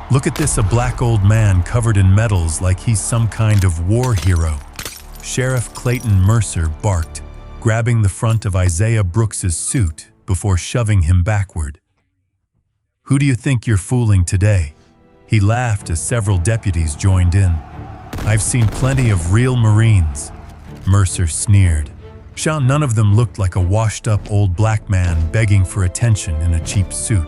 Look at this, a black old man covered in medals like he's some kind of war hero. Sheriff Clayton Mercer barked, grabbing the front of Isaiah Brooks's suit before shoving him backward. "Who do you think you're fooling today?" He laughed as several deputies joined in. "I've seen plenty of real Marines," Mercer sneered. None of them looked like a washed-up old black man begging for attention in a cheap suit.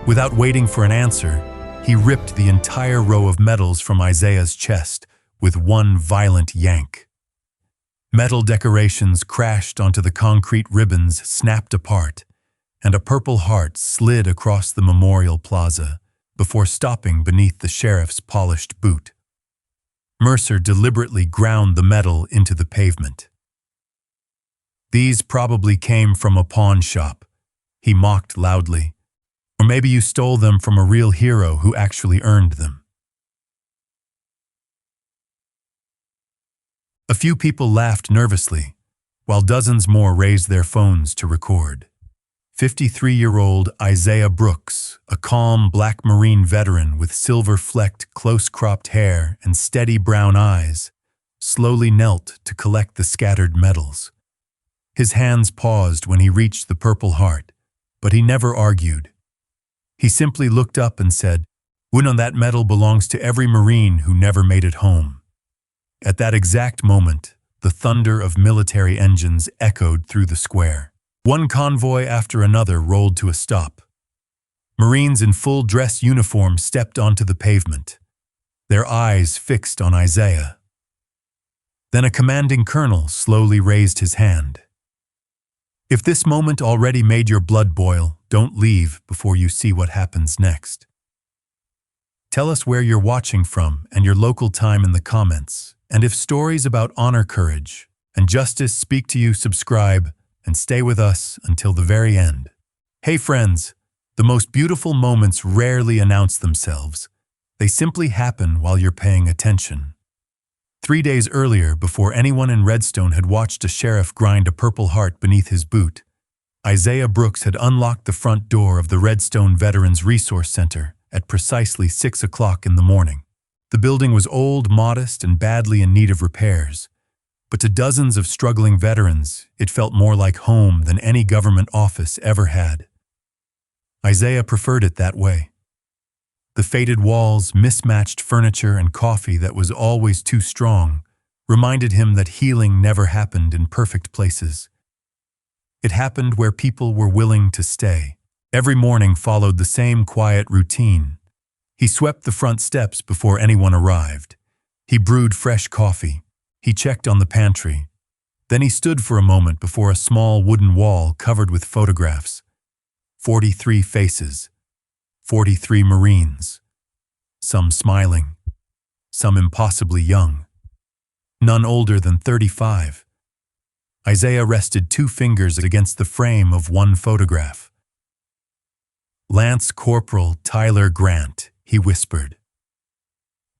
Without waiting for an answer, he ripped the entire row of medals from Isaiah's chest with one violent yank. Metal decorations crashed onto the concrete ribbons, snapped apart, and a Purple Heart slid across the memorial plaza before stopping beneath the sheriff's polished boot. Mercer deliberately ground the medal into the pavement. "These probably came from a pawn shop," he mocked loudly. "Or maybe you stole them from a real hero who actually earned them." A few people laughed nervously, while dozens more raised their phones to record. 53-year-old Isaiah Brooks, a calm black Marine veteran with silver-flecked, close-cropped hair and steady brown eyes, slowly knelt to collect the scattered medals. His hands paused when he reached the Purple Heart, but he never argued. He simply looked up and said, "That medal belongs to every Marine who never made it home." At that exact moment, the thunder of military engines echoed through the square. One convoy after another rolled to a stop. Marines in full dress uniform stepped onto the pavement, their eyes fixed on Isaiah. Then a commanding colonel slowly raised his hand. If this moment already made your blood boil, don't leave before you see what happens next. Tell us where you're watching from and your local time in the comments. And if stories about honor, courage, and justice speak to you, subscribe and stay with us until the very end. Hey friends, the most beautiful moments rarely announce themselves. They simply happen while you're paying attention. 3 days earlier, before anyone in Redstone had watched a sheriff grind a Purple Heart beneath his boot, Isaiah Brooks had unlocked the front door of the Redstone Veterans Resource Center at precisely 6 o'clock in the morning. The building was old, modest, and badly in need of repairs, but to dozens of struggling veterans, it felt more like home than any government office ever had. Isaiah preferred it that way. The faded walls, mismatched furniture, and coffee that was always too strong reminded him that healing never happened in perfect places. It happened where people were willing to stay. Every morning followed the same quiet routine. He swept the front steps before anyone arrived. He brewed fresh coffee. He checked on the pantry. Then he stood for a moment before a small wooden wall covered with photographs. 43 faces. 43 Marines. Some smiling. Some impossibly young. None older than 35. Isaiah rested 2 fingers against the frame of one photograph. "Lance Corporal Tyler Grant," he whispered.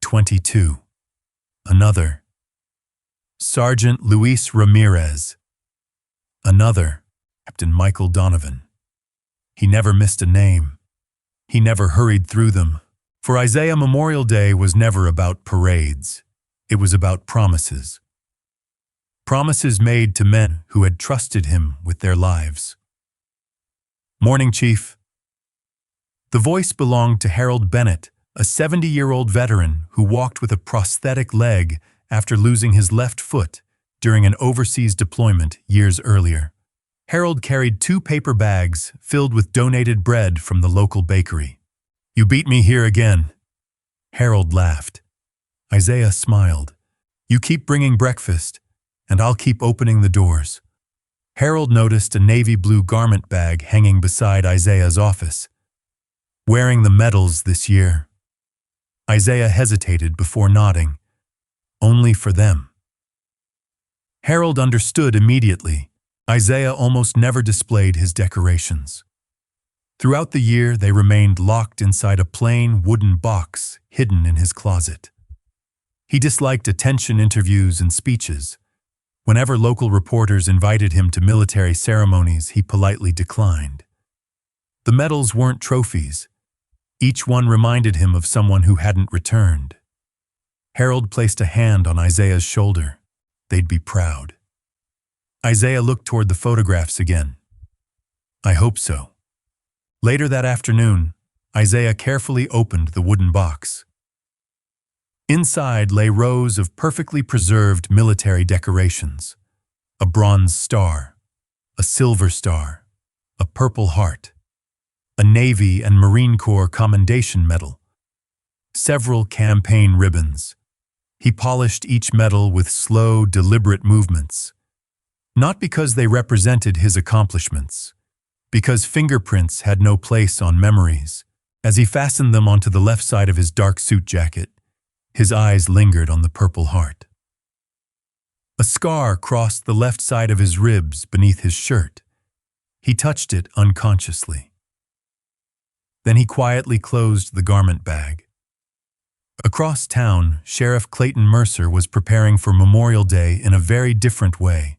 22. Another. "Sergeant Luis Ramirez." Another. Captain Michael Donovan. He never missed a name. He never hurried through them. For Isaiah, Memorial Day was never about parades. It was about promises. Promises made to men who had trusted him with their lives. "Morning, Chief." The voice belonged to Harold Bennett, a 70-year-old veteran who walked with a prosthetic leg after losing his left foot during an overseas deployment years earlier. Harold carried 2 paper bags filled with donated bread from the local bakery. "You beat me here again." Harold laughed. Isaiah smiled. "You keep bringing breakfast, and I'll keep opening the doors." Harold noticed a navy blue garment bag hanging beside Isaiah's office. "Wearing the medals this year." Isaiah hesitated before nodding. "Only for them." Harold understood immediately. Isaiah almost never displayed his decorations. Throughout the year, they remained locked inside a plain wooden box hidden in his closet. He disliked attention, interviews, and speeches. Whenever local reporters invited him to military ceremonies, he politely declined. The medals weren't trophies. Each one reminded him of someone who hadn't returned. Harold placed a hand on Isaiah's shoulder. They'd be proud. Isaiah looked toward the photographs again. I hope so. Later that afternoon, Isaiah carefully opened the wooden box. Inside lay rows of perfectly preserved military decorations. A bronze star, a silver star, a Purple Heart, a Navy and Marine Corps Commendation Medal, several campaign ribbons. He polished each medal with slow, deliberate movements. Not because they represented his accomplishments, because fingerprints had no place on memories. As he fastened them onto the left side of his dark suit jacket, his eyes lingered on the Purple Heart. A scar crossed the left side of his ribs beneath his shirt. He touched it unconsciously. Then he quietly closed the garment bag. Across town, Sheriff Clayton Mercer was preparing for Memorial Day in a very different way.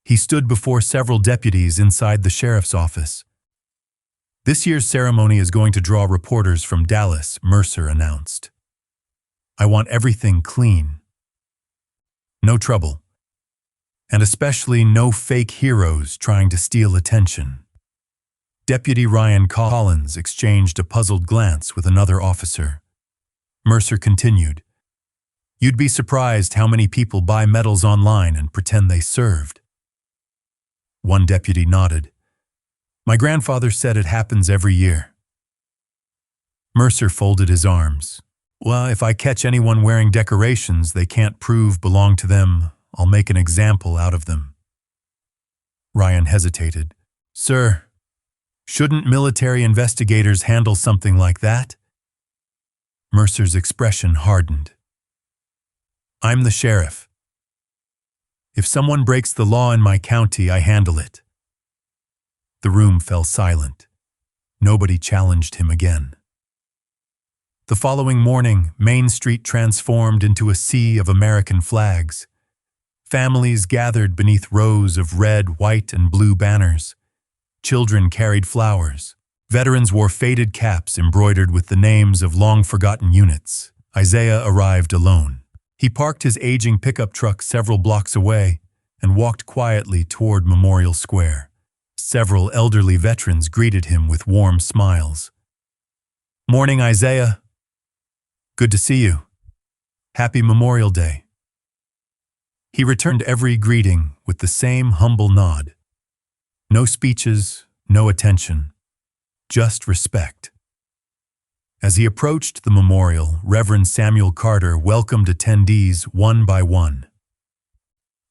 He stood before several deputies inside the sheriff's office. This year's ceremony is going to draw reporters from Dallas, Mercer announced. I want everything clean. No trouble. And especially no fake heroes trying to steal attention. Deputy Ryan Collins exchanged a puzzled glance with another officer. Mercer continued, You'd be surprised how many people buy medals online and pretend they served. One deputy nodded. My grandfather said it happens every year. Mercer folded his arms. Well, if I catch anyone wearing decorations they can't prove belong to them, I'll make an example out of them. Ryan hesitated. Sir, shouldn't military investigators handle something like that? Mercer's expression hardened. I'm the sheriff. If someone breaks the law in my county, I handle it. The room fell silent. Nobody challenged him again. The following morning, Main Street transformed into a sea of American flags. Families gathered beneath rows of red, white, and blue banners. Children carried flowers. Veterans wore faded caps embroidered with the names of long-forgotten units. Isaiah arrived alone. He parked his aging pickup truck several blocks away and walked quietly toward Memorial Square. Several elderly veterans greeted him with warm smiles. Morning, Isaiah. Good to see you. Happy Memorial Day. He returned every greeting with the same humble nod. No speeches, no attention, just respect. As he approached the memorial, Reverend Samuel Carter welcomed attendees one by one.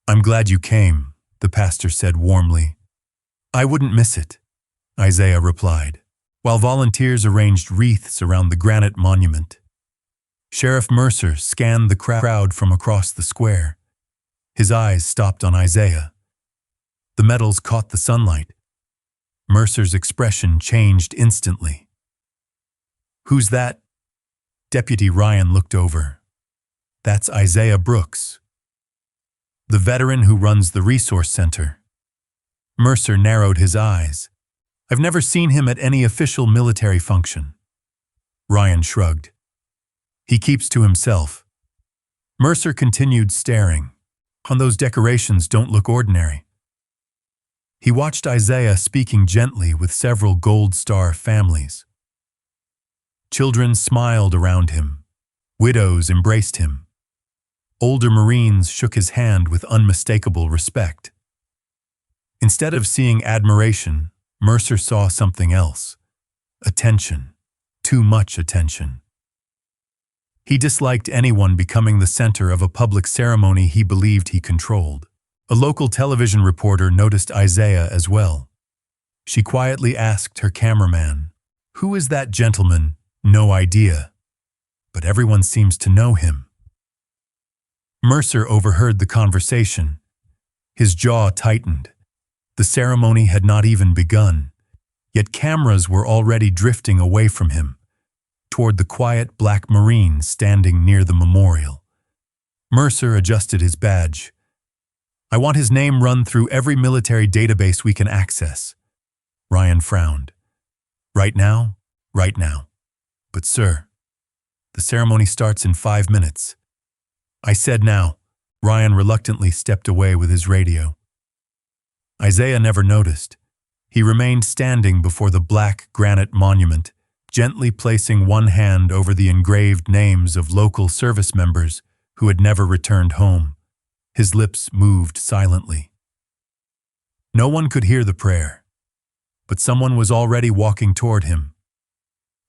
I'm glad you came, the pastor said warmly. I wouldn't miss it, Isaiah replied, while volunteers arranged wreaths around the granite monument. Sheriff Mercer scanned the crowd from across the square. His eyes stopped on Isaiah. The medals caught the sunlight. Mercer's expression changed instantly. Who's that? Deputy Ryan looked over. That's Isaiah Brooks, the veteran who runs the resource center. Mercer narrowed his eyes. I've never seen him at any official military function. Ryan shrugged. He keeps to himself. Mercer continued staring. On those decorations don't look ordinary. He watched Isaiah speaking gently with several Gold Star families. Children smiled around him. Widows embraced him. Older Marines shook his hand with unmistakable respect. Instead of seeing admiration, Mercer saw something else. Attention. Too much attention. He disliked anyone becoming the center of a public ceremony he believed he controlled. A local television reporter noticed Isaiah as well. She quietly asked her cameraman, "Who is that gentleman?" "No idea, but everyone seems to know him." Mercer overheard the conversation. His jaw tightened. The ceremony had not even begun, yet cameras were already drifting away from him, toward the quiet black Marine standing near the memorial. Mercer adjusted his badge. I want his name run through every military database we can access. Ryan frowned. Right now? Right now. "But sir, the ceremony starts in 5 minutes." I said now. Ryan reluctantly stepped away with his radio. Isaiah never noticed. He remained standing before the black granite monument, gently placing one hand over the engraved names of local service members who had never returned home. His lips moved silently. No one could hear the prayer, but someone was already walking toward him.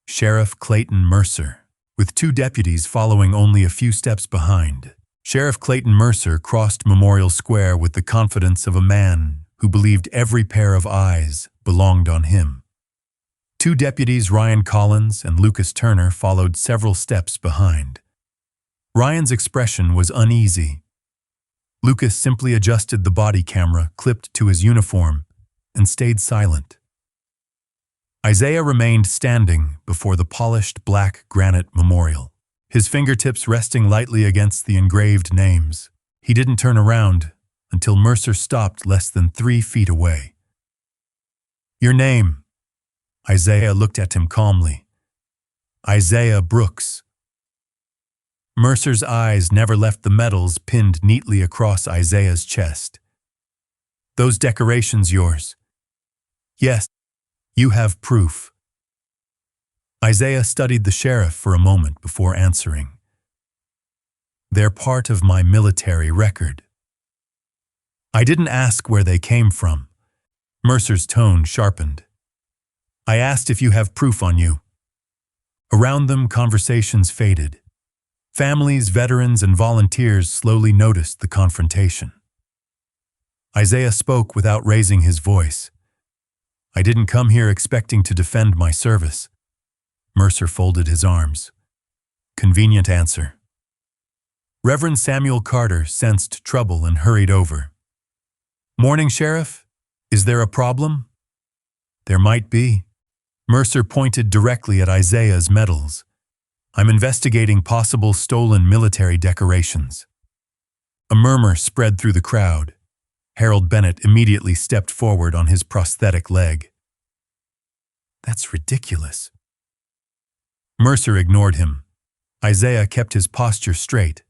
Sheriff Clayton Mercer, with 2 deputies following only a few steps behind. Sheriff Clayton Mercer crossed Memorial Square with the confidence of a man who believed every pair of eyes belonged on him. 2 deputies, Ryan Collins and Lucas Turner, followed several steps behind. Ryan's expression was uneasy. Lucas simply adjusted the body camera clipped to his uniform and stayed silent. Isaiah remained standing before the polished black granite memorial, his fingertips resting lightly against the engraved names. He didn't turn around until Mercer stopped less than 3 feet away. "Your name?" Isaiah looked at him calmly. "Isaiah Brooks." Mercer's eyes never left the medals pinned neatly across Isaiah's chest. "Those decorations yours?" "Yes. You have proof." Isaiah studied the sheriff for a moment before answering. "They're part of my military record." "I didn't ask where they came from." Mercer's tone sharpened. "I asked if you have proof on you." Around them, conversations faded. Families, veterans, and volunteers slowly noticed the confrontation. Isaiah spoke without raising his voice. "I didn't come here expecting to defend my service." Mercer folded his arms. "Convenient answer." Reverend Samuel Carter sensed trouble and hurried over. "Morning, Sheriff. Is there a problem?" "There might be." Mercer pointed directly at Isaiah's medals. "I'm investigating possible stolen military decorations." A murmur spread through the crowd. Harold Bennett immediately stepped forward on his prosthetic leg. "That's ridiculous." Mercer ignored him. Isaiah kept his posture straight.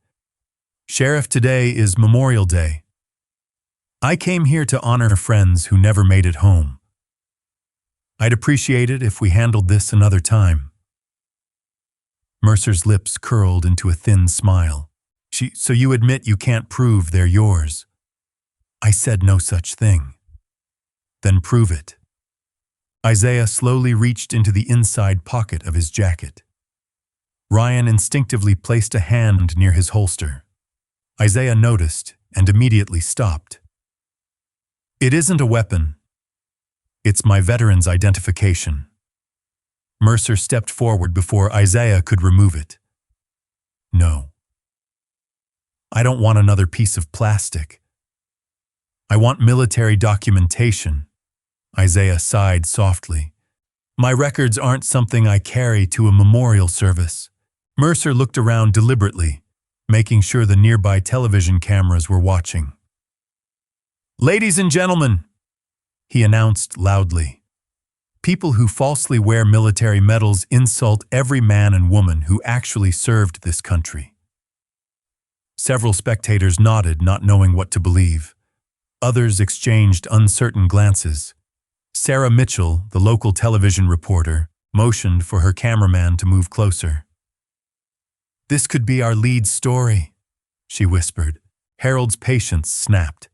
"Sheriff, today is Memorial Day. I came here to honor friends who never made it home. I'd appreciate it if we handled this another time." Mercer's lips curled into a thin smile. "So you admit you can't prove they're yours?" "I said no such thing." "Then prove it." Isaiah slowly reached into the inside pocket of his jacket. Ryan instinctively placed a hand near his holster. Isaiah noticed and immediately stopped. "It isn't a weapon. It's my veteran's identification." Mercer stepped forward before Isaiah could remove it. "No. I don't want another piece of plastic. I want military documentation." Isaiah sighed softly. "My records aren't something I carry to a memorial service." Mercer looked around deliberately, making sure the nearby television cameras were watching. "Ladies and gentlemen," he announced loudly, "people who falsely wear military medals insult every man and woman who actually served this country." Several spectators nodded, not knowing what to believe. Others exchanged uncertain glances. Sarah Mitchell, the local television reporter, motioned for her cameraman to move closer. "This could be our lead story," she whispered. Harold's patience snapped.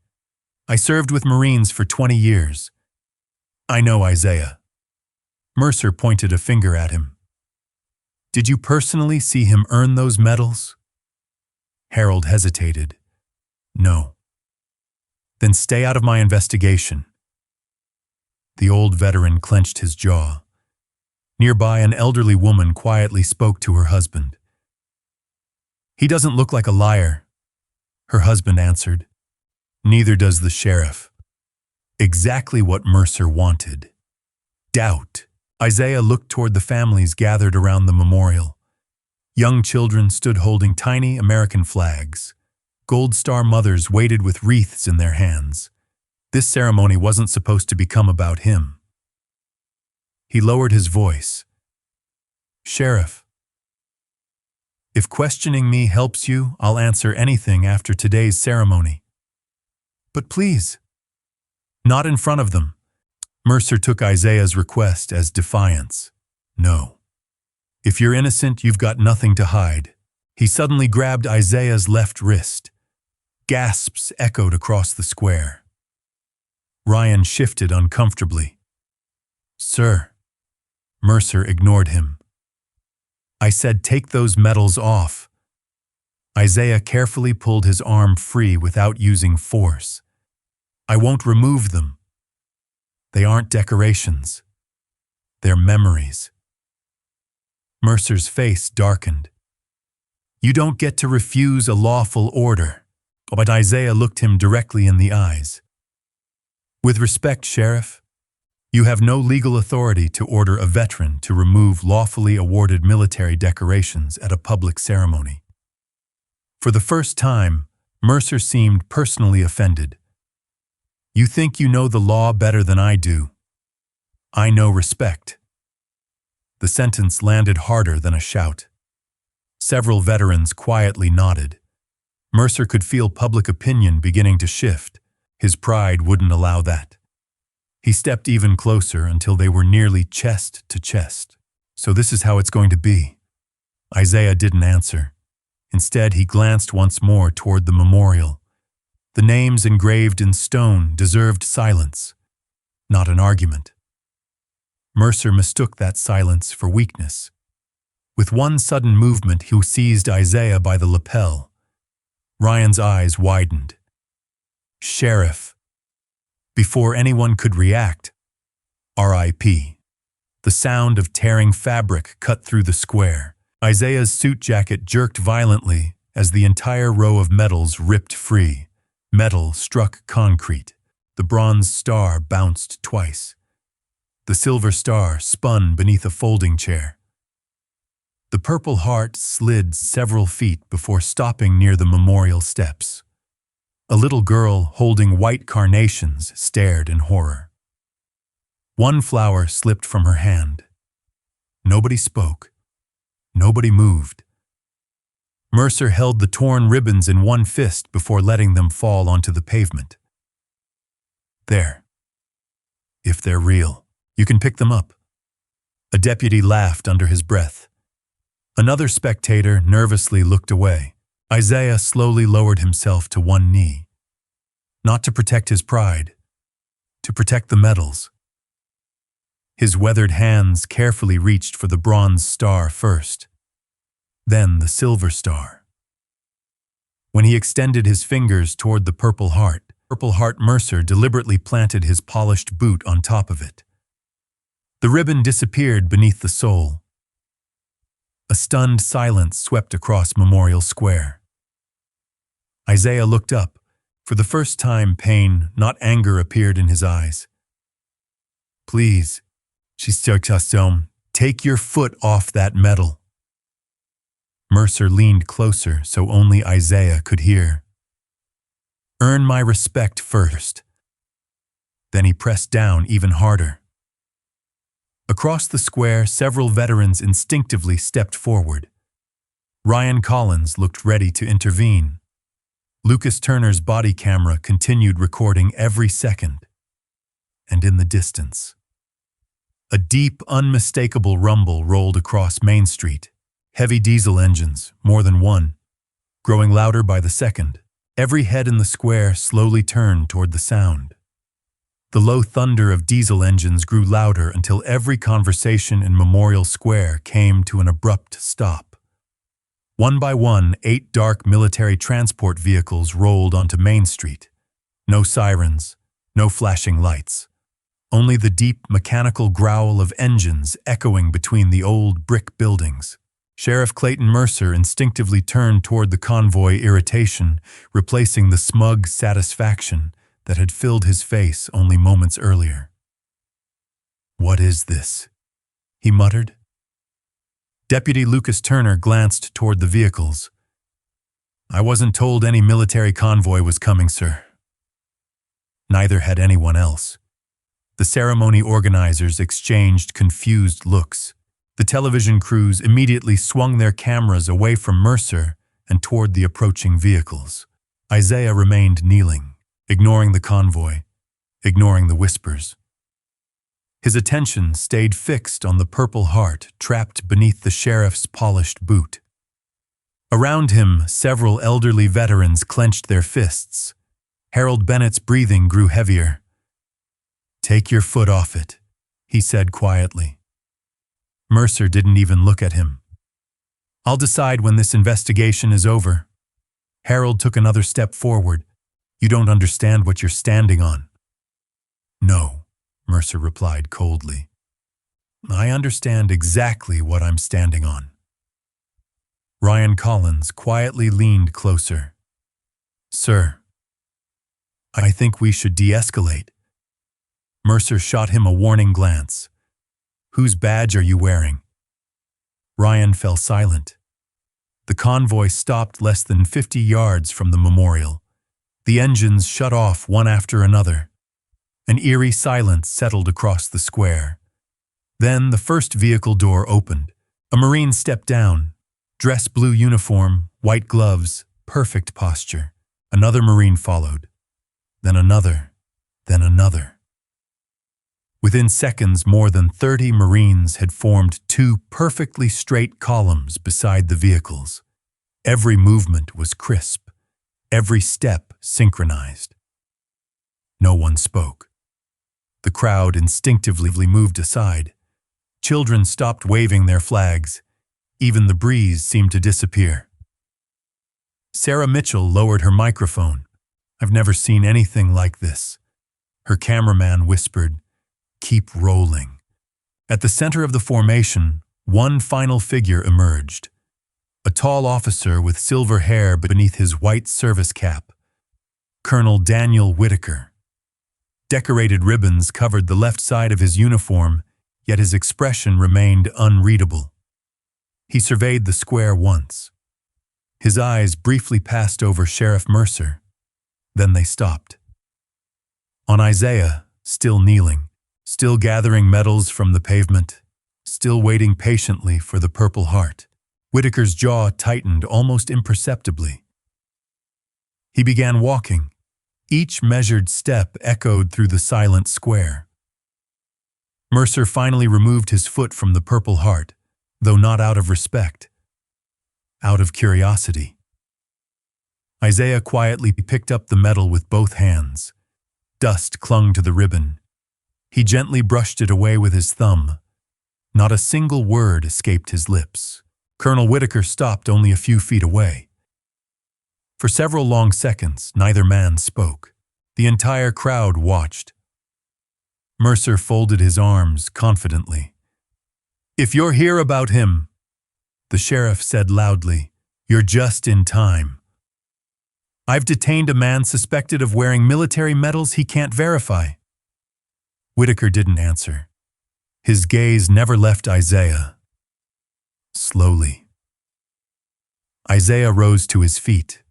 "I served with Marines for 20 years. I know Isaiah." Mercer pointed a finger at him. "Did you personally see him earn those medals?" Harold hesitated. "No." "Then stay out of my investigation." The old veteran clenched his jaw. Nearby, an elderly woman quietly spoke to her husband. "He doesn't look like a liar," her husband answered. "Neither does the sheriff." Exactly what Mercer wanted. Doubt. Isaiah looked toward the families gathered around the memorial. Young children stood holding tiny American flags. Gold Star mothers waited with wreaths in their hands. This ceremony wasn't supposed to become about him. He lowered his voice. Sheriff, if questioning me helps you, I'll answer anything after today's ceremony. But please, not in front of them. Mercer took Isaiah's request as defiance. No. If you're innocent, you've got nothing to hide. He suddenly grabbed Isaiah's left wrist. Gasps echoed across the square. Ryan shifted uncomfortably. Sir. Mercer ignored him. I said take those medals off. Isaiah carefully pulled his arm free without using force. I won't remove them. They aren't decorations. They're memories. Mercer's face darkened. You don't get to refuse a lawful order. But Isaiah looked him directly in the eyes. With respect, Sheriff, you have no legal authority to order a veteran to remove lawfully awarded military decorations at a public ceremony. For the first time, Mercer seemed personally offended. You think you know the law better than I do. I know respect. The sentence landed harder than a shout. Several veterans quietly nodded. Mercer could feel public opinion beginning to shift. His pride wouldn't allow that. He stepped even closer until they were nearly chest to chest. So this is how it's going to be. Isaiah didn't answer. Instead, he glanced once more toward the memorial. The names engraved in stone deserved silence, not an argument. Mercer mistook that silence for weakness. With one sudden movement, he seized Isaiah by the lapel. Ryan's eyes widened. Sheriff. Before anyone could react, R.I.P. The sound of tearing fabric cut through the square. Isaiah's suit jacket jerked violently as the entire row of medals ripped free. Metal struck concrete. The bronze star bounced twice. The silver star spun beneath a folding chair. The Purple Heart slid several feet before stopping near the memorial steps. A little girl holding white carnations stared in horror. One flower slipped from her hand. Nobody spoke. Nobody moved. Mercer held the torn ribbons in one fist before letting them fall onto the pavement. There. If they're real, you can pick them up. A deputy laughed under his breath. Another spectator nervously looked away. Isaiah slowly lowered himself to one knee. Not to protect his pride, to protect the medals. His weathered hands carefully reached for the bronze star first, then the silver star. When he extended his fingers toward the Purple Heart, Mercer deliberately planted his polished boot on top of it. The ribbon disappeared beneath the sole. A stunned silence swept across Memorial Square. Isaiah looked up. For the first time, pain, not anger, appeared in his eyes. Please, she said, take your foot off that medal. Mercer leaned closer so only Isaiah could hear. Earn my respect first. Then he pressed down even harder. Across the square, several veterans instinctively stepped forward. Ryan Collins looked ready to intervene. Lucas Turner's body camera continued recording every second. And in the distance, a deep, unmistakable rumble rolled across Main Street. Heavy diesel engines, more than one, growing louder by the second. Every head in the square slowly turned toward the sound. The low thunder of diesel engines grew louder until every conversation in Memorial Square came to an abrupt stop. One by one, 8 dark military transport vehicles rolled onto Main Street. No sirens, no flashing lights. Only the deep mechanical growl of engines echoing between the old brick buildings. Sheriff Clayton Mercer instinctively turned toward the convoy, irritation replacing the smug satisfaction that had filled his face only moments earlier. What is this? He muttered. Deputy Lucas Turner glanced toward the vehicles. I wasn't told any military convoy was coming, sir. Neither had anyone else. The ceremony organizers exchanged confused looks. The television crews immediately swung their cameras away from Mercer and toward the approaching vehicles. Isaiah remained kneeling, ignoring the convoy, ignoring the whispers. His attention stayed fixed on the Purple Heart trapped beneath the sheriff's polished boot. Around him, several elderly veterans clenched their fists. Harold Bennett's breathing grew heavier. "Take your foot off it," he said quietly. Mercer didn't even look at him. "I'll decide when this investigation is over." Harold took another step forward. "You don't understand what you're standing on." "No," Mercer replied coldly. "I understand exactly what I'm standing on." Ryan Collins quietly leaned closer. "Sir, I think we should de-escalate." Mercer shot him a warning glance. "Whose badge are you wearing?" Ryan fell silent. The convoy stopped less than 50 yards from the memorial. The engines shut off one after another. An eerie silence settled across the square. Then the first vehicle door opened. A Marine stepped down. Dress blue uniform, white gloves, perfect posture. Another Marine followed. Then another. Then another. Within seconds, more than 30 Marines had formed two perfectly straight columns beside the vehicles. Every movement was crisp, every step synchronized. No one spoke. The crowd instinctively moved aside. Children stopped waving their flags. Even the breeze seemed to disappear. Sarah Mitchell lowered her microphone. "I've never seen anything like this." Her cameraman whispered, "Keep rolling." At the center of the formation, one final figure emerged. A tall officer with silver hair beneath his white service cap. Colonel Daniel Whitaker. Decorated ribbons covered the left side of his uniform, yet his expression remained unreadable. He surveyed the square once. His eyes briefly passed over Sheriff Mercer. Then they stopped. On Isaiah, still kneeling, still gathering medals from the pavement, still waiting patiently for the Purple Heart, Whitaker's jaw tightened almost imperceptibly. He began walking. Each measured step echoed through the silent square. Mercer finally removed his foot from the Purple Heart, though not out of respect, out of curiosity. Isaiah quietly picked up the medal with both hands. Dust clung to the ribbon. He gently brushed it away with his thumb. Not a single word escaped his lips. Colonel Whitaker stopped only a few feet away. For several long seconds, neither man spoke. The entire crowd watched. Mercer folded his arms confidently. "If you're here about him," the sheriff said loudly, "you're just in time. I've detained a man suspected of wearing military medals he can't verify." Whitaker didn't answer. His gaze never left Isaiah. Slowly, Isaiah rose to his feet.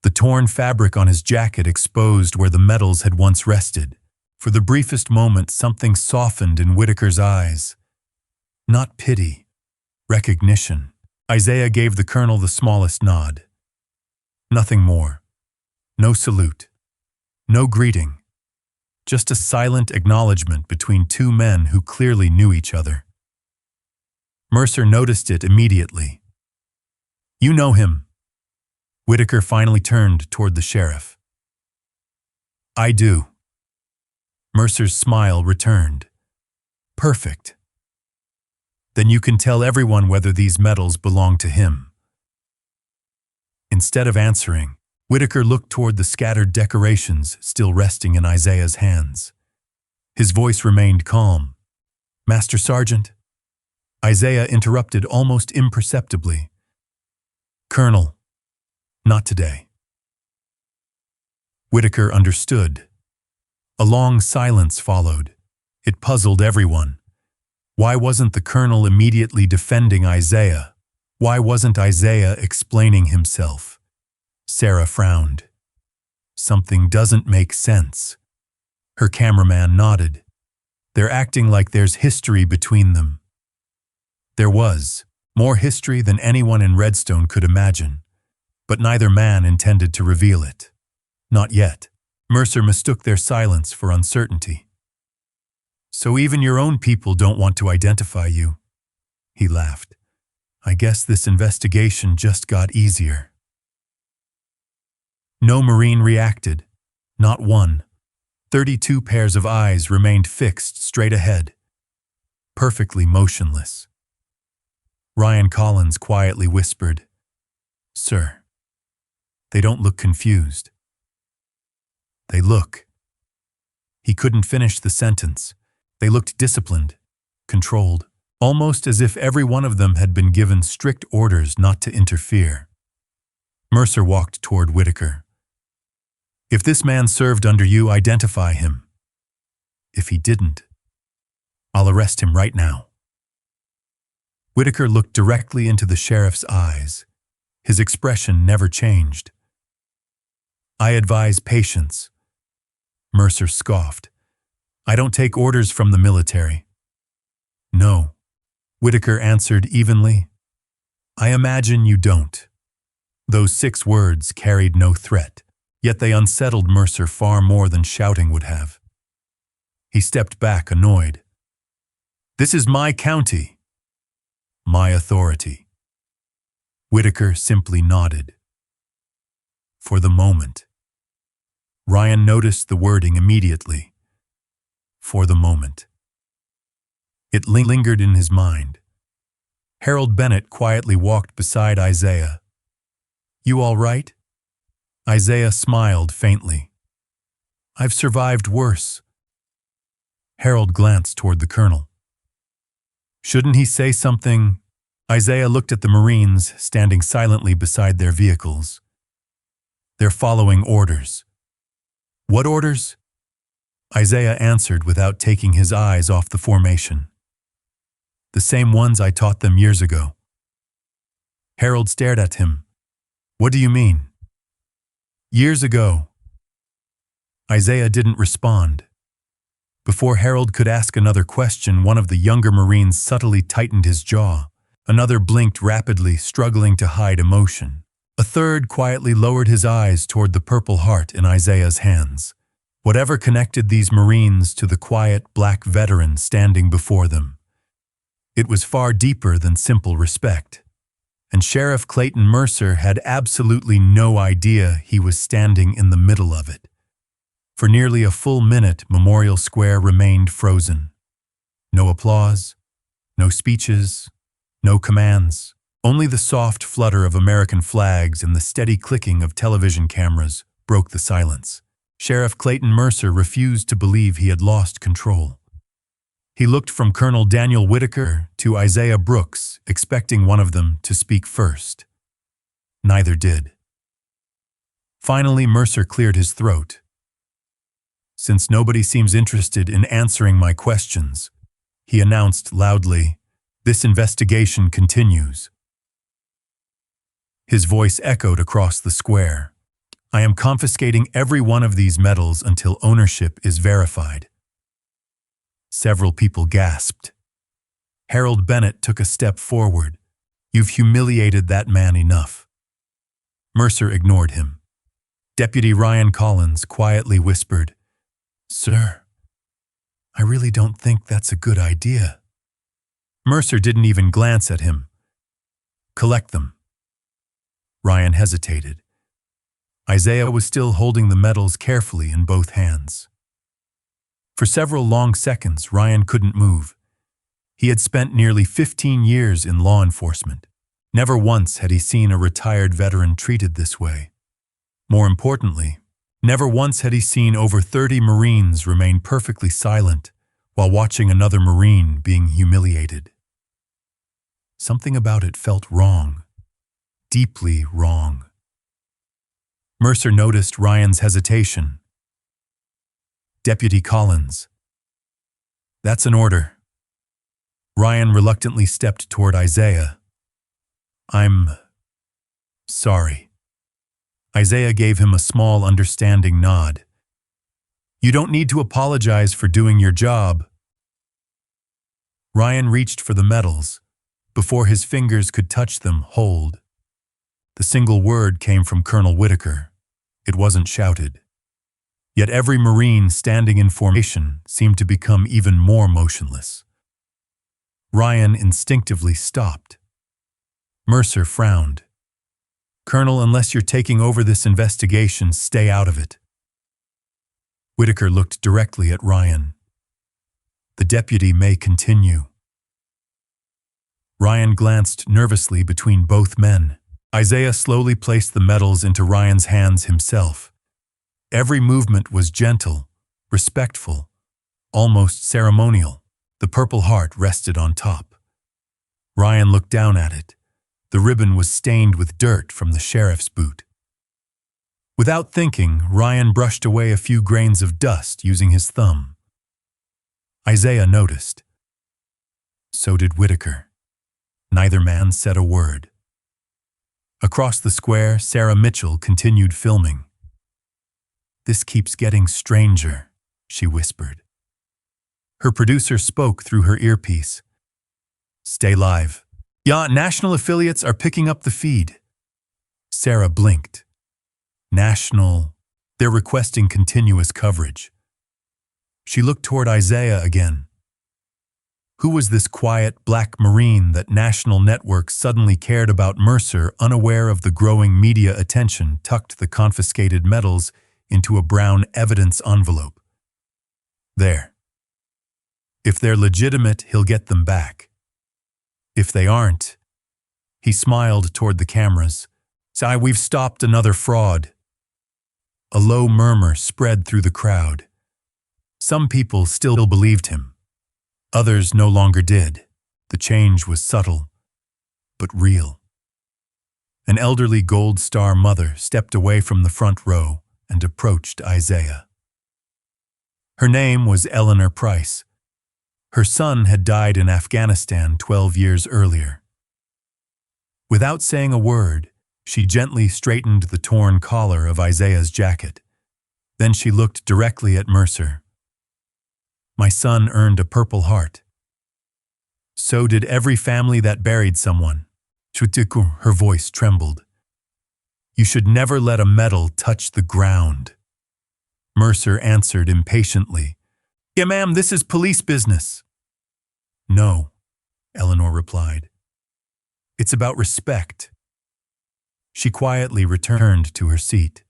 The torn fabric on his jacket exposed where the medals had once rested. For the briefest moment, something softened in Whitaker's eyes. Not pity, recognition. Isaiah gave the colonel the smallest nod. Nothing more. No salute. No greeting. Just a silent acknowledgement between two men who clearly knew each other. Mercer noticed it immediately. "You know him." Whitaker finally turned toward the sheriff. "I do." Mercer's smile returned. "Perfect. Then you can tell everyone whether these medals belong to him." Instead of answering, Whitaker looked toward the scattered decorations still resting in Isaiah's hands. His voice remained calm. "Master Sergeant?" Isaiah interrupted almost imperceptibly. "Colonel, not today." Whitaker understood. A long silence followed. It puzzled everyone. Why wasn't the colonel immediately defending Isaiah? Why wasn't Isaiah explaining himself? Sarah frowned. "Something doesn't make sense." Her cameraman nodded. "They're acting like there's history between them." There was more history than anyone in Redstone could imagine, but neither man intended to reveal it. Not yet. Mercer mistook their silence for uncertainty. So even your own people don't want to identify you? He laughed. I guess this investigation just got easier. No Marine reacted. Not one. 32 pairs of eyes remained fixed straight ahead, perfectly motionless. Ryan Collins quietly whispered, "Sir, they don't look confused. They look." He couldn't finish the sentence. They looked disciplined, controlled, almost as if every one of them had been given strict orders not to interfere. Mercer walked toward Whitaker. If this man served under you, identify him. If he didn't, I'll arrest him right now. Whitaker looked directly into the sheriff's eyes. His expression never changed. I advise patience. Mercer scoffed. I don't take orders from the military. No, Whitaker answered evenly. I imagine you don't. Those 6 words carried no threat, yet they unsettled Mercer far more than shouting would have. He stepped back, annoyed. This is my county. My authority. Whitaker simply nodded. For the moment. Ryan noticed the wording immediately. For the moment. It lingered in his mind. Harold Bennett quietly walked beside Isaiah. You all right? Isaiah smiled faintly. I've survived worse. Harold glanced toward the colonel. Shouldn't he say something? Isaiah looked at the Marines standing silently beside their vehicles. They're following orders. What orders? Isaiah answered without taking his eyes off the formation. The same ones I taught them years ago. Harold stared at him. What do you mean? Years ago. Isaiah didn't respond. Before Harold could ask another question, one of the younger Marines subtly tightened his jaw. Another blinked rapidly, struggling to hide emotion. A third quietly lowered his eyes toward the Purple Heart in Isaiah's hands. Whatever connected these Marines to the quiet black veteran standing before them. It was far deeper than simple respect. And Sheriff Clayton Mercer had absolutely no idea he was standing in the middle of it. For nearly a full minute, Memorial Square remained frozen. No applause, no speeches, no commands. Only the soft flutter of American flags and the steady clicking of television cameras broke the silence. Sheriff Clayton Mercer refused to believe he had lost control. He looked from Colonel Daniel Whitaker to Isaiah Brooks, expecting one of them to speak first. Neither did. Finally, Mercer cleared his throat. Since nobody seems interested in answering my questions, he announced loudly, this investigation continues. His voice echoed across the square. I am confiscating every one of these medals until ownership is verified. Several people gasped. Harold Bennett took a step forward. You've humiliated that man enough. Mercer ignored him. Deputy Ryan Collins quietly whispered, Sir, I really don't think that's a good idea. Mercer didn't even glance at him. Collect them. Ryan hesitated. Isaiah was still holding the medals carefully in both hands. For several long seconds, Ryan couldn't move. He had spent nearly 15 years in law enforcement. Never once had he seen a retired veteran treated this way. More importantly, never once had he seen over 30 Marines remain perfectly silent while watching another Marine being humiliated. Something about it felt wrong, deeply wrong. Mercer noticed Ryan's hesitation. Deputy Collins. That's an order. Ryan reluctantly stepped toward Isaiah. I'm sorry. Isaiah gave him a small, understanding nod. You don't need to apologize for doing your job. Ryan reached for the medals, Before his fingers could touch them, hold. The single word came from Colonel Whitaker. It wasn't shouted. Yet every Marine standing in formation seemed to become even more motionless. Ryan instinctively stopped. Mercer frowned. "Colonel, unless you're taking over this investigation, stay out of it." Whitaker looked directly at Ryan. "The deputy may continue." Ryan glanced nervously between both men. Isaiah slowly placed the medals into Ryan's hands himself. Every movement was gentle, respectful, almost ceremonial. The Purple Heart rested on top. Ryan looked down at it. The ribbon was stained with dirt from the sheriff's boot. Without thinking, Ryan brushed away a few grains of dust using his thumb. Isaiah noticed. So did Whitaker. Neither man said a word. Across the square, Sarah Mitchell continued filming. "This keeps getting stranger," she whispered. Her producer spoke through her earpiece. "Stay live. Yeah, national affiliates are picking up the feed." Sarah blinked. "National..." They're requesting continuous coverage. She looked toward Isaiah again. Who was this quiet black Marine that national networks suddenly cared about? Mercer, unaware of the growing media attention, tucked the confiscated medals into a brown evidence envelope. "There. If they're legitimate, he'll get them back. If they aren't..." He smiled toward the cameras. "Say, we've stopped another fraud." A low murmur spread through the crowd. Some people still believed him. Others no longer did. The change was subtle, but real. An elderly Gold Star mother stepped away from the front row and approached Isaiah. Her name was Eleanor Price. Her son had died in Afghanistan 12 years earlier. Without saying a word, she gently straightened the torn collar of Isaiah's jacket. Then she looked directly at Mercer. "My son earned a Purple Heart. So did every family that buried someone." Her voice trembled. "You should never let a medal touch the ground." Mercer answered impatiently. "Yeah, ma'am, this is police business." "No," Eleanor replied. "It's about respect." She quietly returned to her seat.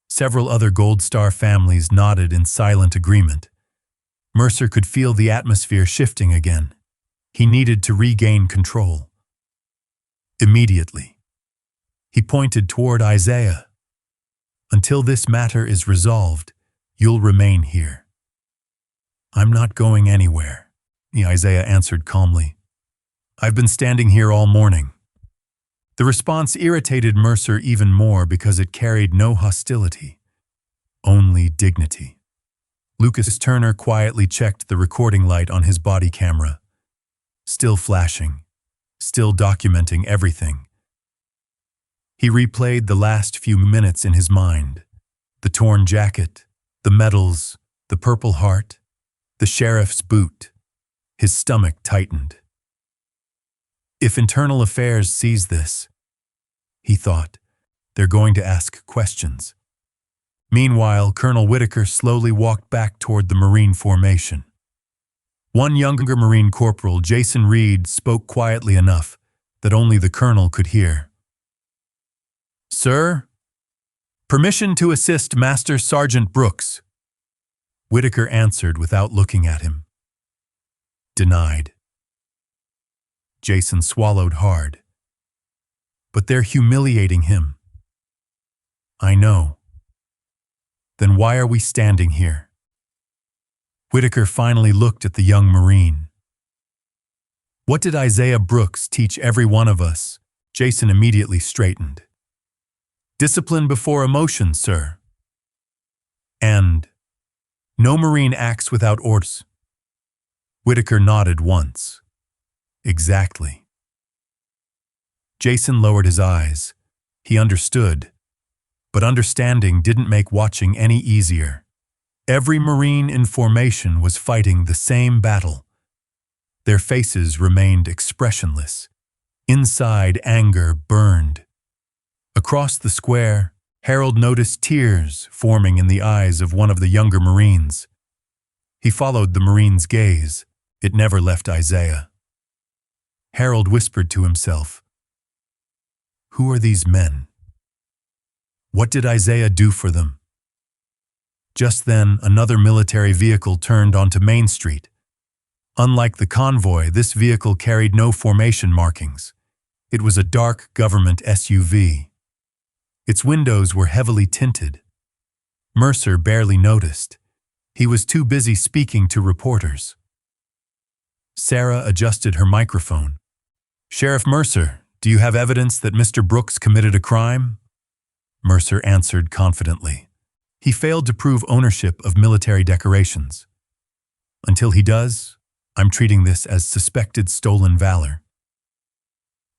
Several other Gold Star families nodded in silent agreement. Mercer could feel the atmosphere shifting again. He needed to regain control. Immediately, he pointed toward Isaiah. "Until this matter is resolved, you'll remain here." "I'm not going anywhere," Isaiah answered calmly. "I've been standing here all morning." The response irritated Mercer even more because it carried no hostility, only dignity. Lucas Turner quietly checked the recording light on his body camera. Still flashing, still documenting everything. He replayed the last few minutes in his mind. The torn jacket, the medals, the Purple Heart, the sheriff's boot. His stomach tightened. If Internal Affairs sees this, he thought, they're going to ask questions. Meanwhile, Colonel Whitaker slowly walked back toward the Marine formation. One younger Marine Corporal, Jason Reed, spoke quietly enough that only the colonel could hear. "Sir, permission to assist Master Sergeant Brooks." Whitaker answered without looking at him. "Denied." Jason swallowed hard. "But they're humiliating him." "I know." "Then why are we standing here?" Whitaker finally looked at the young Marine. "What did Isaiah Brooks teach every one of us?" Jason immediately straightened. "Discipline before emotion, sir. And no Marine acts without orders." Whitaker nodded once. "Exactly." Jason lowered his eyes. He understood. But understanding didn't make watching any easier. Every Marine in formation was fighting the same battle. Their faces remained expressionless. Inside, anger burned. Across the square, Harold noticed tears forming in the eyes of one of the younger Marines. He followed the Marine's gaze. It never left Isaiah. Harold whispered to himself, "Who are these men? What did Isaiah do for them?" Just then, another military vehicle turned onto Main Street. Unlike the convoy, this vehicle carried no formation markings. It was a dark government SUV. Its windows were heavily tinted. Mercer barely noticed. He was too busy speaking to reporters. Sarah adjusted her microphone. "Sheriff Mercer, do you have evidence that Mr. Brooks committed a crime?" Mercer answered confidently. He failed to prove ownership of military decorations. "Until he does, I'm treating this as suspected stolen valor."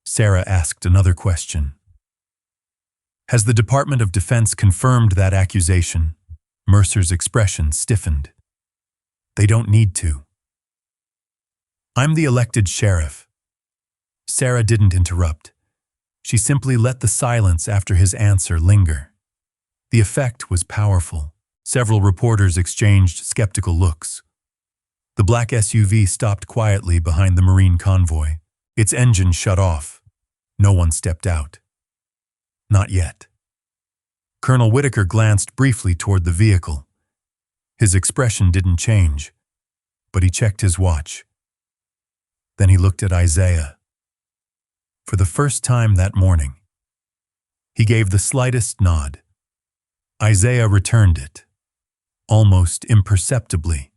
Sarah asked another question. "Has the Department of Defense confirmed that accusation?" Mercer's expression stiffened. "They don't need to. I'm the elected sheriff." Sarah didn't interrupt. She simply let the silence after his answer linger. The effect was powerful. Several reporters exchanged skeptical looks. The black SUV stopped quietly behind the Marine convoy. Its engine shut off. No one stepped out. Not yet. Colonel Whitaker glanced briefly toward the vehicle. His expression didn't change, but he checked his watch. Then he looked at Isaiah. For the first time that morning, he gave the slightest nod. Isaiah returned it, almost imperceptibly.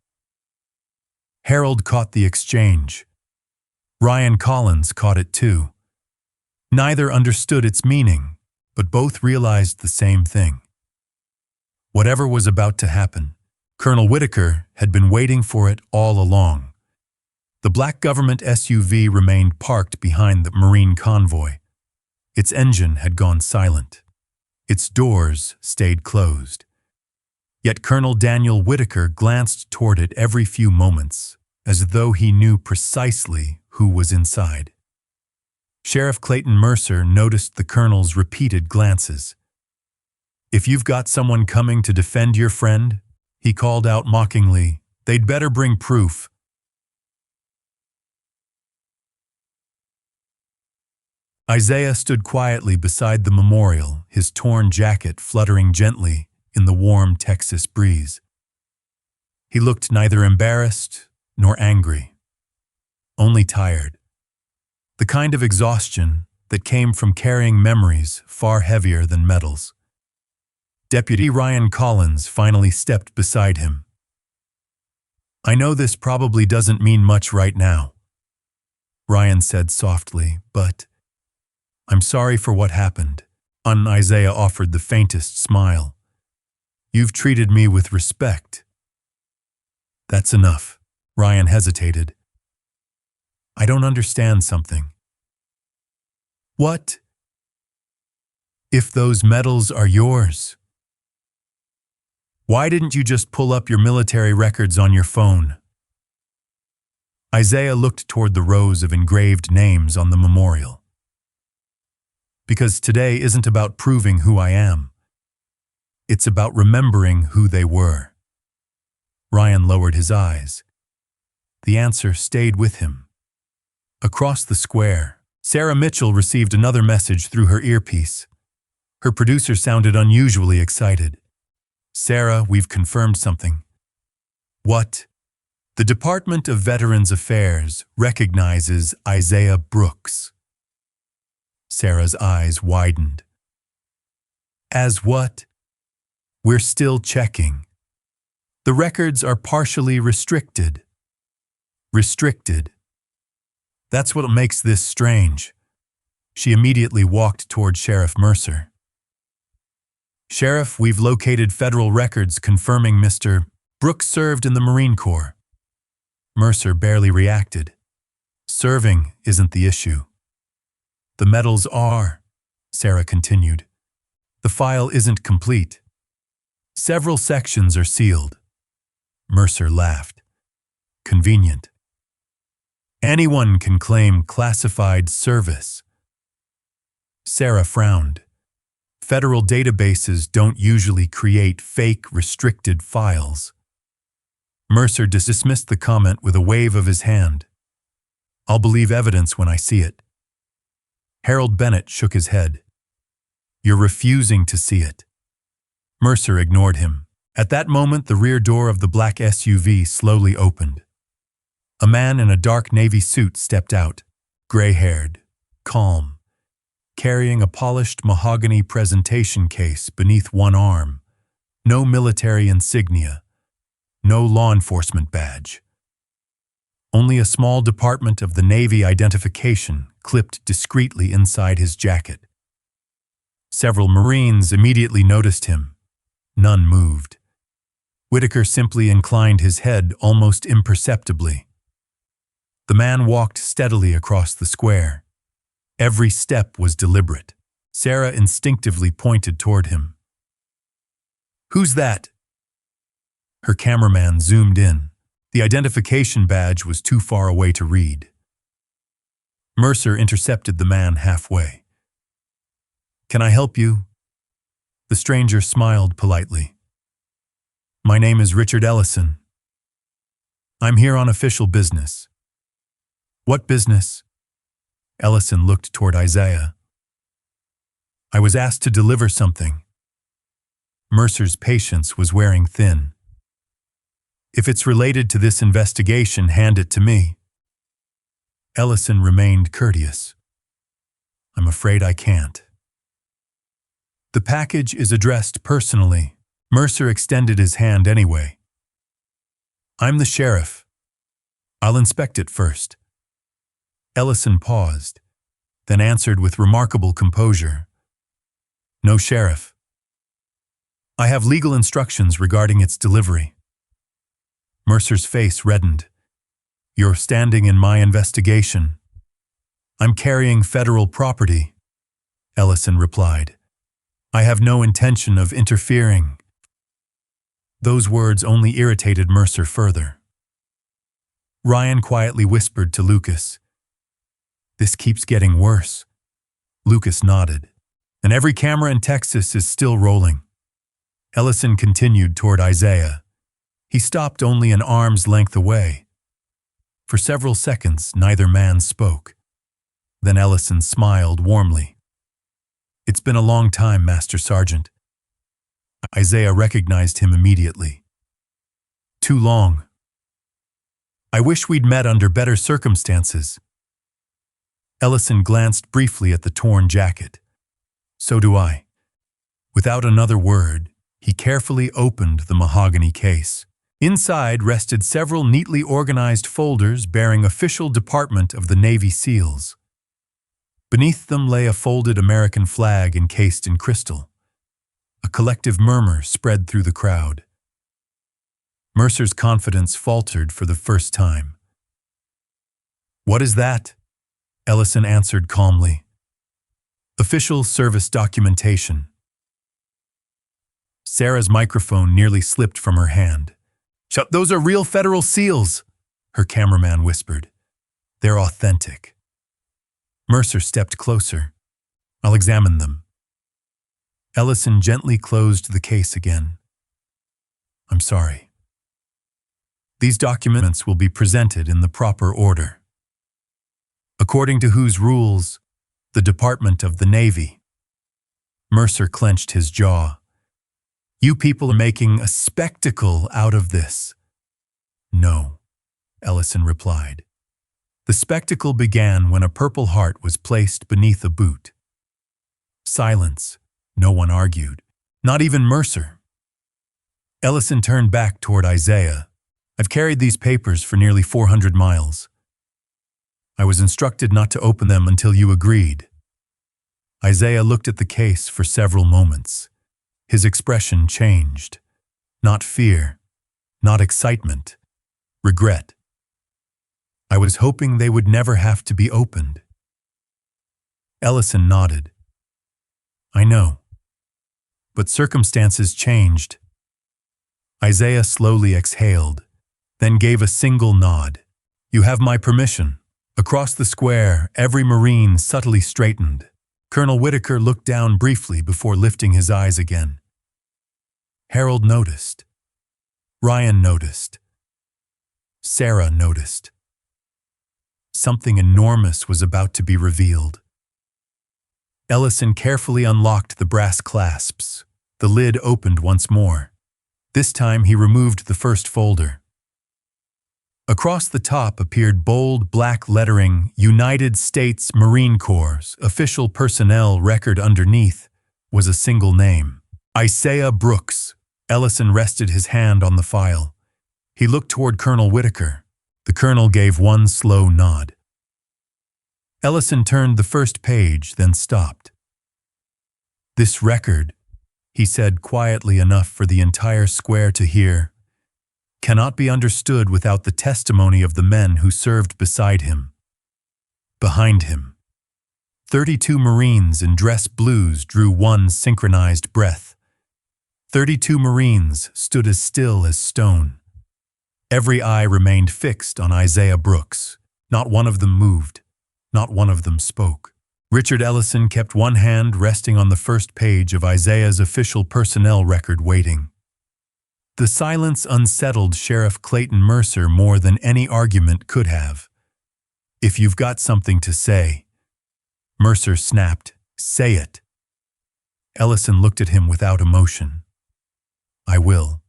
Harold caught the exchange. Ryan Collins caught it too. Neither understood its meaning, but both realized the same thing. Whatever was about to happen, Colonel Whitaker had been waiting for it all along. The black government SUV remained parked behind the Marine convoy. Its engine had gone silent. Its doors stayed closed. Yet Colonel Daniel Whitaker glanced toward it every few moments, as though he knew precisely who was inside. Sheriff Clayton Mercer noticed the colonel's repeated glances. "If you've got someone coming to defend your friend," he called out mockingly, "they'd better bring proof." Isaiah stood quietly beside the memorial, his torn jacket fluttering gently in the warm Texas breeze. He looked neither embarrassed nor angry, only tired. The kind of exhaustion that came from carrying memories far heavier than medals. Deputy Ryan Collins finally stepped beside him. "I know this probably doesn't mean much right now," Ryan said softly, "but I'm sorry for what happened." Isaiah offered the faintest smile. "You've treated me with respect." "That's enough." Ryan hesitated. "I don't understand something." "What?" "If those medals are yours, why didn't you just pull up your military records on your phone?" Isaiah looked toward the rows of engraved names on the memorial. "Because today isn't about proving who I am. It's about remembering who they were." Ryan lowered his eyes. The answer stayed with him. Across the square, Sarah Mitchell received another message through her earpiece. Her producer sounded unusually excited. "Sarah, we've confirmed something." "What?" "The Department of Veterans Affairs recognizes Isaiah Brooks." Sarah's eyes widened. "As what?" "We're still checking. The records are partially restricted." "Restricted? That's what makes this strange." She immediately walked toward Sheriff Mercer. "Sheriff, we've located federal records confirming Mr. Brooks served in the Marine Corps." Mercer barely reacted. "Serving isn't the issue. The medals are," Sarah continued. "The file isn't complete. Several sections are sealed." Mercer laughed. "Convenient." Anyone can claim classified service. Sarah frowned. Federal databases don't usually create fake, restricted files. Mercer dismissed the comment with a wave of his hand. I'll believe evidence when I see it. Harold Bennett shook his head. You're refusing to see it. Mercer ignored him. At that moment, the rear door of the black SUV slowly opened. A man in a dark navy suit stepped out, gray-haired, calm, carrying a polished mahogany presentation case beneath one arm. No military insignia, no law enforcement badge. Only a small department of the Navy identification clipped discreetly inside his jacket. Several Marines immediately noticed him. None moved. Whitaker simply inclined his head almost imperceptibly. The man walked steadily across the square. Every step was deliberate. Sarah instinctively pointed toward him. Who's that? Her cameraman zoomed in. The identification badge was too far away to read. Mercer intercepted the man halfway. Can I help you? The stranger smiled politely. My name is Richard Ellison. I'm here on official business. What business? Ellison looked toward Isaiah. I was asked to deliver something. Mercer's patience was wearing thin. If it's related to this investigation, hand it to me. Ellison remained courteous. I'm afraid I can't. The package is addressed personally. Mercer extended his hand anyway. I'm the sheriff. I'll inspect it first. Ellison paused, then answered with remarkable composure. No, Sheriff. I have legal instructions regarding its delivery. Mercer's face reddened. You're standing in my investigation. I'm carrying federal property, Ellison replied. I have no intention of interfering. Those words only irritated Mercer further. Ryan quietly whispered to Lucas. This keeps getting worse. Lucas nodded. And every camera in Texas is still rolling. Ellison continued toward Isaiah. He stopped only an arm's length away. For several seconds, neither man spoke. Then Ellison smiled warmly. It's been a long time, Master Sergeant. Isaiah recognized him immediately. Too long. I wish we'd met under better circumstances. Ellison glanced briefly at the torn jacket. So do I. Without another word, he carefully opened the mahogany case. Inside rested several neatly organized folders bearing official Department of the Navy seals. Beneath them lay a folded American flag encased in crystal. A collective murmur spread through the crowd. Mercer's confidence faltered for the first time. What is that? Ellison answered calmly. Official service documentation. Sarah's microphone nearly slipped from her hand. Those are real federal seals, her cameraman whispered. They're authentic. Mercer stepped closer. I'll examine them. Ellison gently closed the case again. I'm sorry. These documents will be presented in the proper order. According to whose rules? The Department of the Navy. Mercer clenched his jaw. You people are making a spectacle out of this. No, Ellison replied. The spectacle began when a Purple Heart was placed beneath a boot. Silence. No one argued. Not even Mercer. Ellison turned back toward Isaiah. I've carried these papers for nearly 400 miles. I was instructed not to open them until you agreed. Isaiah looked at the case for several moments. His expression changed. Not fear, not excitement, regret. I was hoping they would never have to be opened. Ellison nodded. I know. But circumstances changed. Isaiah slowly exhaled, then gave a single nod. You have my permission. Across the square, every Marine subtly straightened. Colonel Whitaker looked down briefly before lifting his eyes again. Harold noticed. Ryan noticed. Sarah noticed. Something enormous was about to be revealed. Ellison carefully unlocked the brass clasps. The lid opened once more. This time he removed the first folder. Across the top appeared bold black lettering, United States Marine Corps' official personnel record. Underneath was a single name, Isaiah Brooks. Ellison rested his hand on the file. He looked toward Colonel Whitaker. The colonel gave one slow nod. Ellison turned the first page, then stopped. "This record," he said quietly enough for the entire square to hear, "cannot be understood without the testimony of the men who served beside him." Behind him, 32 Marines in dress blues drew one synchronized breath. 32 Marines stood as still as stone. Every eye remained fixed on Isaiah Brooks. Not one of them moved. Not one of them spoke. Richard Ellison kept one hand resting on the first page of Isaiah's official personnel record, waiting. The silence unsettled Sheriff Clayton Mercer more than any argument could have. "If you've got something to say," Mercer snapped, "say it." Ellison looked at him without emotion. "I will.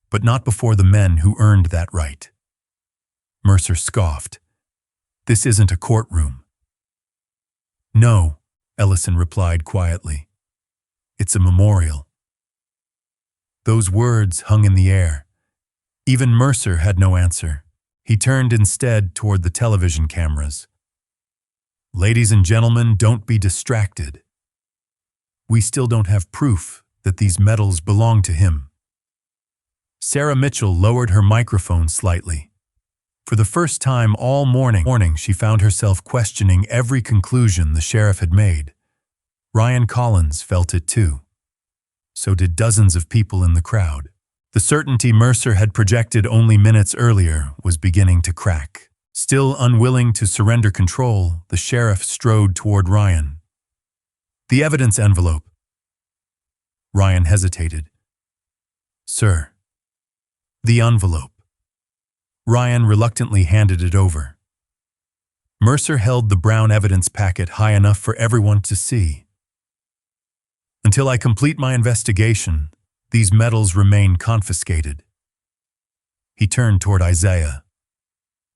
But not before the men who earned that right." Mercer scoffed. "This isn't a courtroom." "No," Ellison replied quietly. "It's a memorial." Those words hung in the air. Even Mercer had no answer. He turned instead toward the television cameras. "Ladies and gentlemen, don't be distracted. We still don't have proof that these medals belong to him." Sarah Mitchell lowered her microphone slightly. For the first time all morning, she found herself questioning every conclusion the sheriff had made. Ryan Collins felt it too. So did dozens of people in the crowd. The certainty Mercer had projected only minutes earlier was beginning to crack. Still unwilling to surrender control, the sheriff strode toward Ryan. "The evidence envelope." Ryan hesitated. "Sir." "The envelope." Ryan reluctantly handed it over. Mercer held the brown evidence packet high enough for everyone to see. "Until I complete my investigation, these medals remain confiscated." He turned toward Isaiah.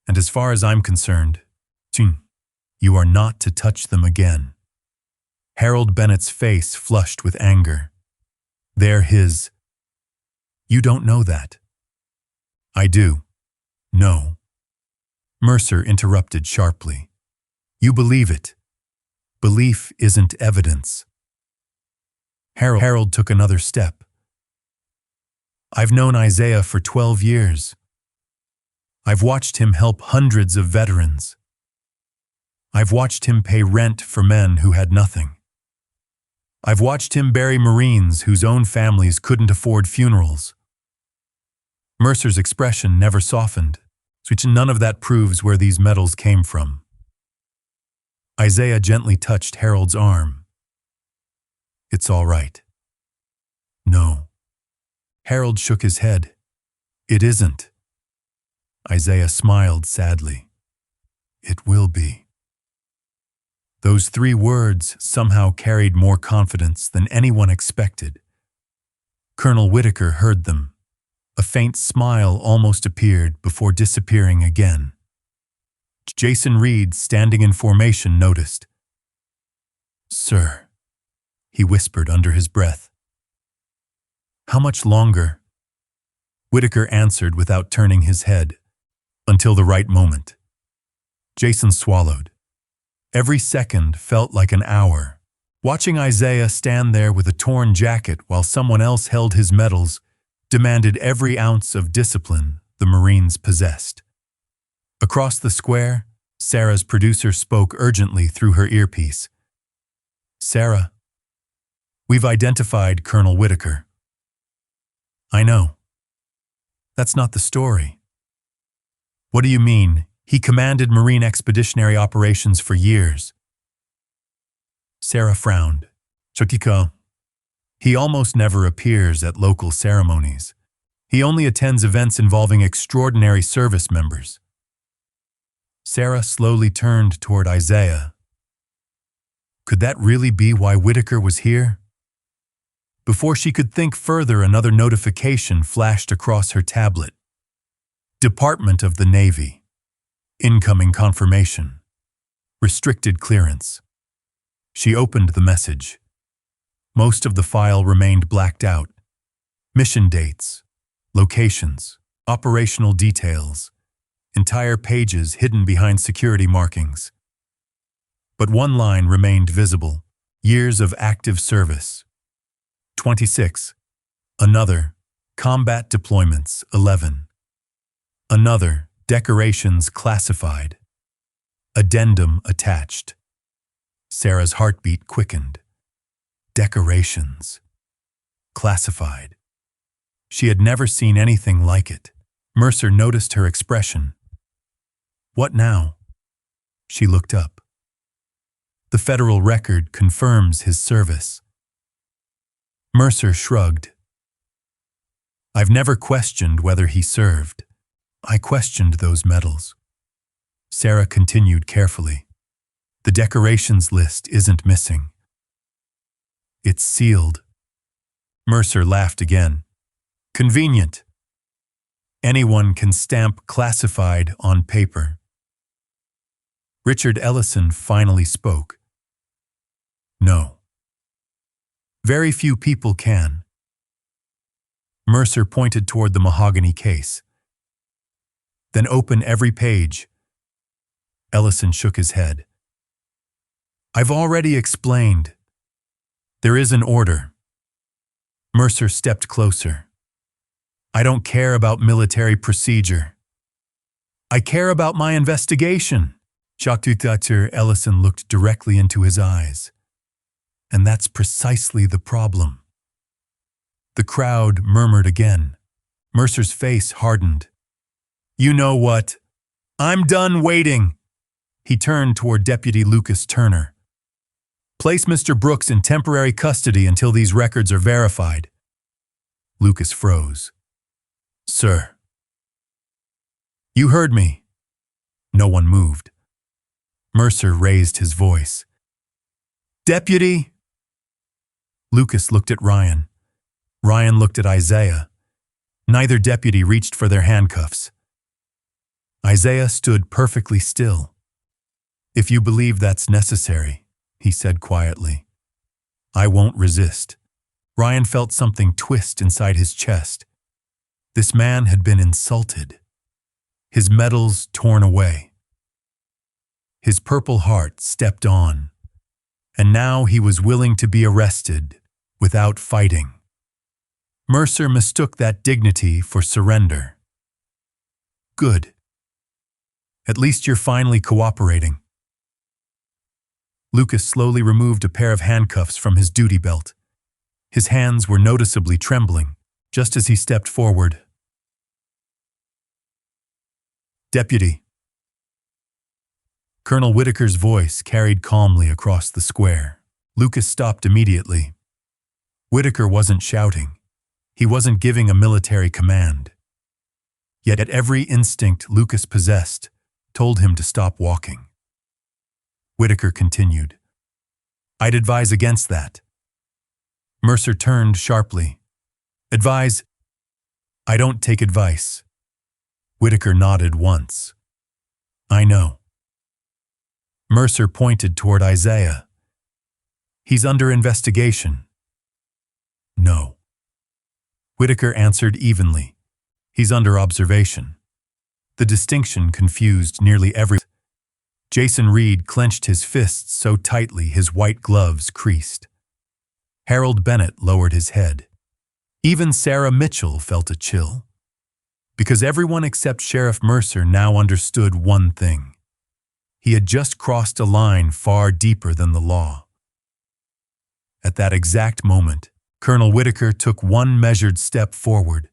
"And as far as I'm concerned, you are not to touch them again." Harold Bennett's face flushed with anger. "They're his." "You don't know that." "I do." "No." Mercer interrupted sharply. "You believe it. Belief isn't evidence." Harold took another step. "I've known Isaiah for 12 years. I've watched him help hundreds of veterans. I've watched him pay rent for men who had nothing. I've watched him bury Marines whose own families couldn't afford funerals." Mercer's expression never softened, which none of that proves where these medals came from. Isaiah gently touched Harold's arm. "It's all right." "No." Harold shook his head. "It isn't." Isaiah smiled sadly. "It will be." Those 3 words somehow carried more confidence than anyone expected. Colonel Whitaker heard them. A faint smile almost appeared before disappearing again. Jason Reed, standing in formation, noticed. "Sir," he whispered under his breath. "How much longer?" Whitaker answered without turning his head. "Until the right moment." Jason swallowed. Every second felt like an hour. Watching Isaiah stand there with a torn jacket while someone else held his medals demanded every ounce of discipline the Marines possessed. Across the square, Sarah's producer spoke urgently through her earpiece. "Sarah, we've identified Colonel Whitaker." "I know. That's not the story." "What do you mean, He commanded Marine expeditionary operations for years. Sarah frowned. Chokiko. He almost never appears at local ceremonies. He only attends events involving extraordinary service members. Sarah slowly turned toward Isaiah. Could that really be why Whitaker was here? Before she could think further, another notification flashed across her tablet. Department of the Navy. Incoming confirmation. Restricted clearance. She opened the message. Most of the file remained blacked out. Mission dates, locations, operational details, entire pages hidden behind security markings. But one line remained visible: years of active service. 26. Another, combat deployments, 11. Another, decorations classified. Addendum attached. Sarah's heartbeat quickened. Decorations. Classified. She had never seen anything like it. Mercer noticed her expression. What now? She looked up. The federal record confirms his service. Mercer shrugged. I've never questioned whether he served. I questioned those medals. Sarah continued carefully. The decorations list isn't missing. It's sealed. Mercer laughed again. Convenient. Anyone can stamp classified on paper. Richard Ellison finally spoke. No. Very few people can. Mercer pointed toward the mahogany case. Then open every page. Ellison shook his head. I've already explained. There is an order. Mercer stepped closer. I don't care about military procedure. I care about my investigation. Dr. Ellison looked directly into his eyes. And that's precisely the problem. The crowd murmured again. Mercer's face hardened. You know what? I'm done waiting. He turned toward Deputy Lucas Turner. Place Mr. Brooks in temporary custody until these records are verified. Lucas froze. Sir. You heard me. No one moved. Mercer raised his voice. Deputy. Lucas looked at Ryan. Ryan looked at Isaiah. Neither deputy reached for their handcuffs. Isaiah stood perfectly still. If you believe that's necessary, he said quietly. I won't resist. Ryan felt something twist inside his chest. This man had been insulted. His medals torn away. His Purple Heart stepped on. And now he was willing to be arrested without fighting. Mercer mistook that dignity for surrender. Good. At least you're finally cooperating. Lucas slowly removed a pair of handcuffs from his duty belt. His hands were noticeably trembling, just as he stepped forward. Deputy. Colonel Whitaker's voice carried calmly across the square. Lucas stopped immediately. Whitaker wasn't shouting. He wasn't giving a military command. Yet at every instinct Lucas possessed told him to stop walking. Whitaker continued. I'd advise against that. Mercer turned sharply. Advise? I don't take advice. Whitaker nodded once. I know. Mercer pointed toward Isaiah. He's under investigation. No. Whitaker answered evenly. He's under observation. The distinction confused nearly everyone. Jason Reed clenched his fists so tightly his white gloves creased. Harold Bennett lowered his head. Even Sarah Mitchell felt a chill. Because everyone except Sheriff Mercer now understood one thing. He had just crossed a line far deeper than the law. At that exact moment, Colonel Whitaker took one measured step forward,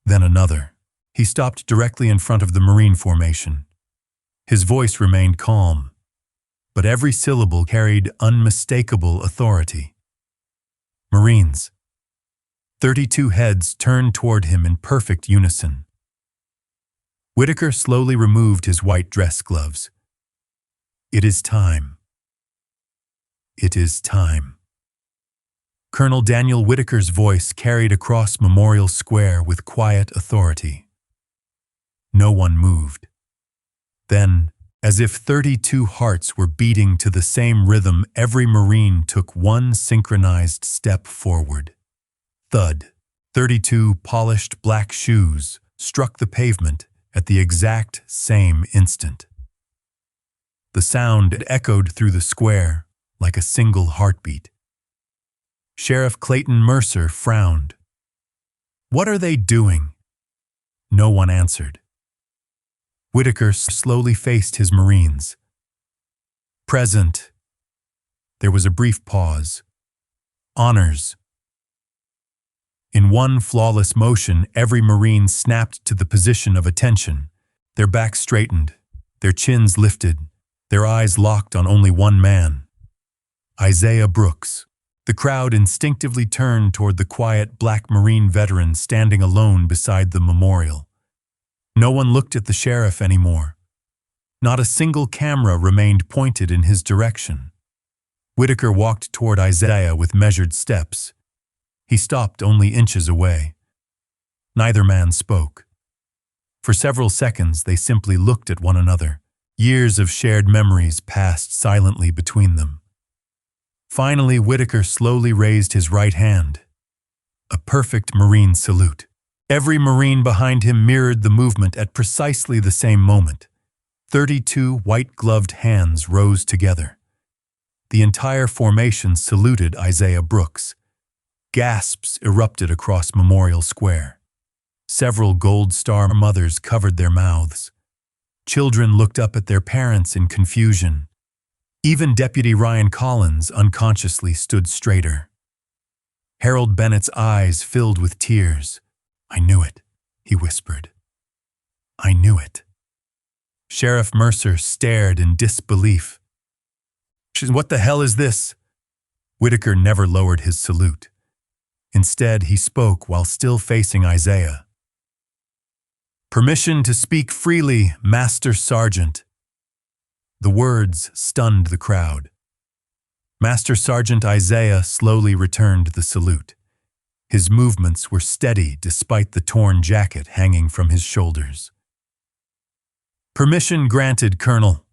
then another. He stopped directly in front of the Marine formation. His voice remained calm, but every syllable carried unmistakable authority. Marines. 32 heads turned toward him in perfect unison. Whitaker slowly removed his white dress gloves. It is time. It is time. Colonel Daniel Whitaker's voice carried across Memorial Square with quiet authority. No one moved. Then, as if 32 hearts were beating to the same rhythm, every Marine took one synchronized step forward. Thud. 32 polished black shoes struck the pavement at the exact same instant. The sound echoed through the square like a single heartbeat. Sheriff Clayton Mercer frowned. "What are they doing?" No one answered. Whitaker slowly faced his Marines. "Present." There was a brief pause. "Honors." In one flawless motion, every Marine snapped to the position of attention. Their backs straightened, their chins lifted, their eyes locked on only one man. Isaiah Brooks. The crowd instinctively turned toward the quiet black Marine veteran standing alone beside the memorial. No one looked at the sheriff anymore. Not a single camera remained pointed in his direction. Whitaker walked toward Isaiah with measured steps. He stopped only inches away. Neither man spoke. For several seconds, they simply looked at one another. Years of shared memories passed silently between them. Finally, Whitaker slowly raised his right hand. A perfect Marine salute. Every Marine behind him mirrored the movement at precisely the same moment. 32 white-gloved hands rose together. The entire formation saluted Isaiah Brooks. Gasps erupted across Memorial Square. Several Gold Star mothers covered their mouths. Children looked up at their parents in confusion. Even Deputy Ryan Collins unconsciously stood straighter. Harold Bennett's eyes filled with tears. "I knew it," he whispered. "I knew it." Sheriff Mercer stared in disbelief. "What the hell is this?" Whitaker never lowered his salute. Instead, he spoke while still facing Isaiah. "Permission to speak freely, Master Sergeant." The words stunned the crowd. Master Sergeant Isaiah slowly returned the salute. His movements were steady despite the torn jacket hanging from his shoulders. "Permission granted, Colonel."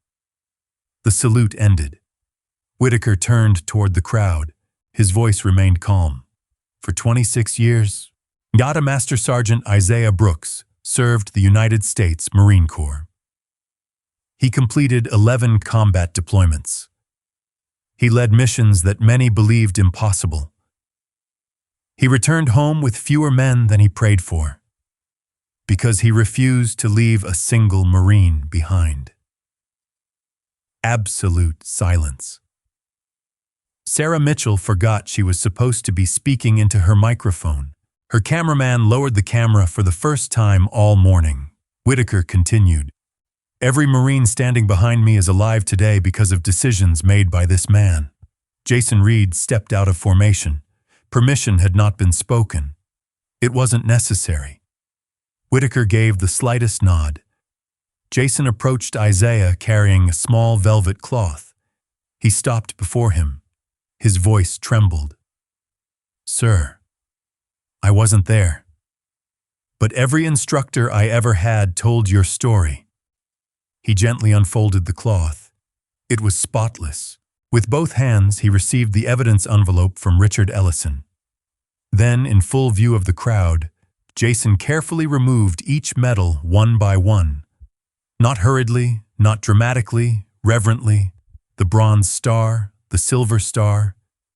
The salute ended. Whitaker turned toward the crowd. His voice remained calm. For 26 years, Master Sergeant Isaiah Brooks served the United States Marine Corps. He completed 11 combat deployments. He led missions that many believed impossible. He returned home with fewer men than he prayed for, because he refused to leave a single Marine behind. Absolute silence. Sarah Mitchell forgot she was supposed to be speaking into her microphone. Her cameraman lowered the camera for the first time all morning. Whitaker continued. "Every Marine standing behind me is alive today because of decisions made by this man." Jason Reed stepped out of formation. Permission had not been spoken. It wasn't necessary. Whitaker gave the slightest nod. Jason approached Isaiah carrying a small velvet cloth. He stopped before him. His voice trembled. "Sir, I wasn't there. But every instructor I ever had told your story." He gently unfolded the cloth. It was spotless. With both hands, he received the evidence envelope from Richard Ellison. Then, in full view of the crowd, Jason carefully removed each medal one by one. Not hurriedly, not dramatically, reverently. The Bronze Star, the Silver Star,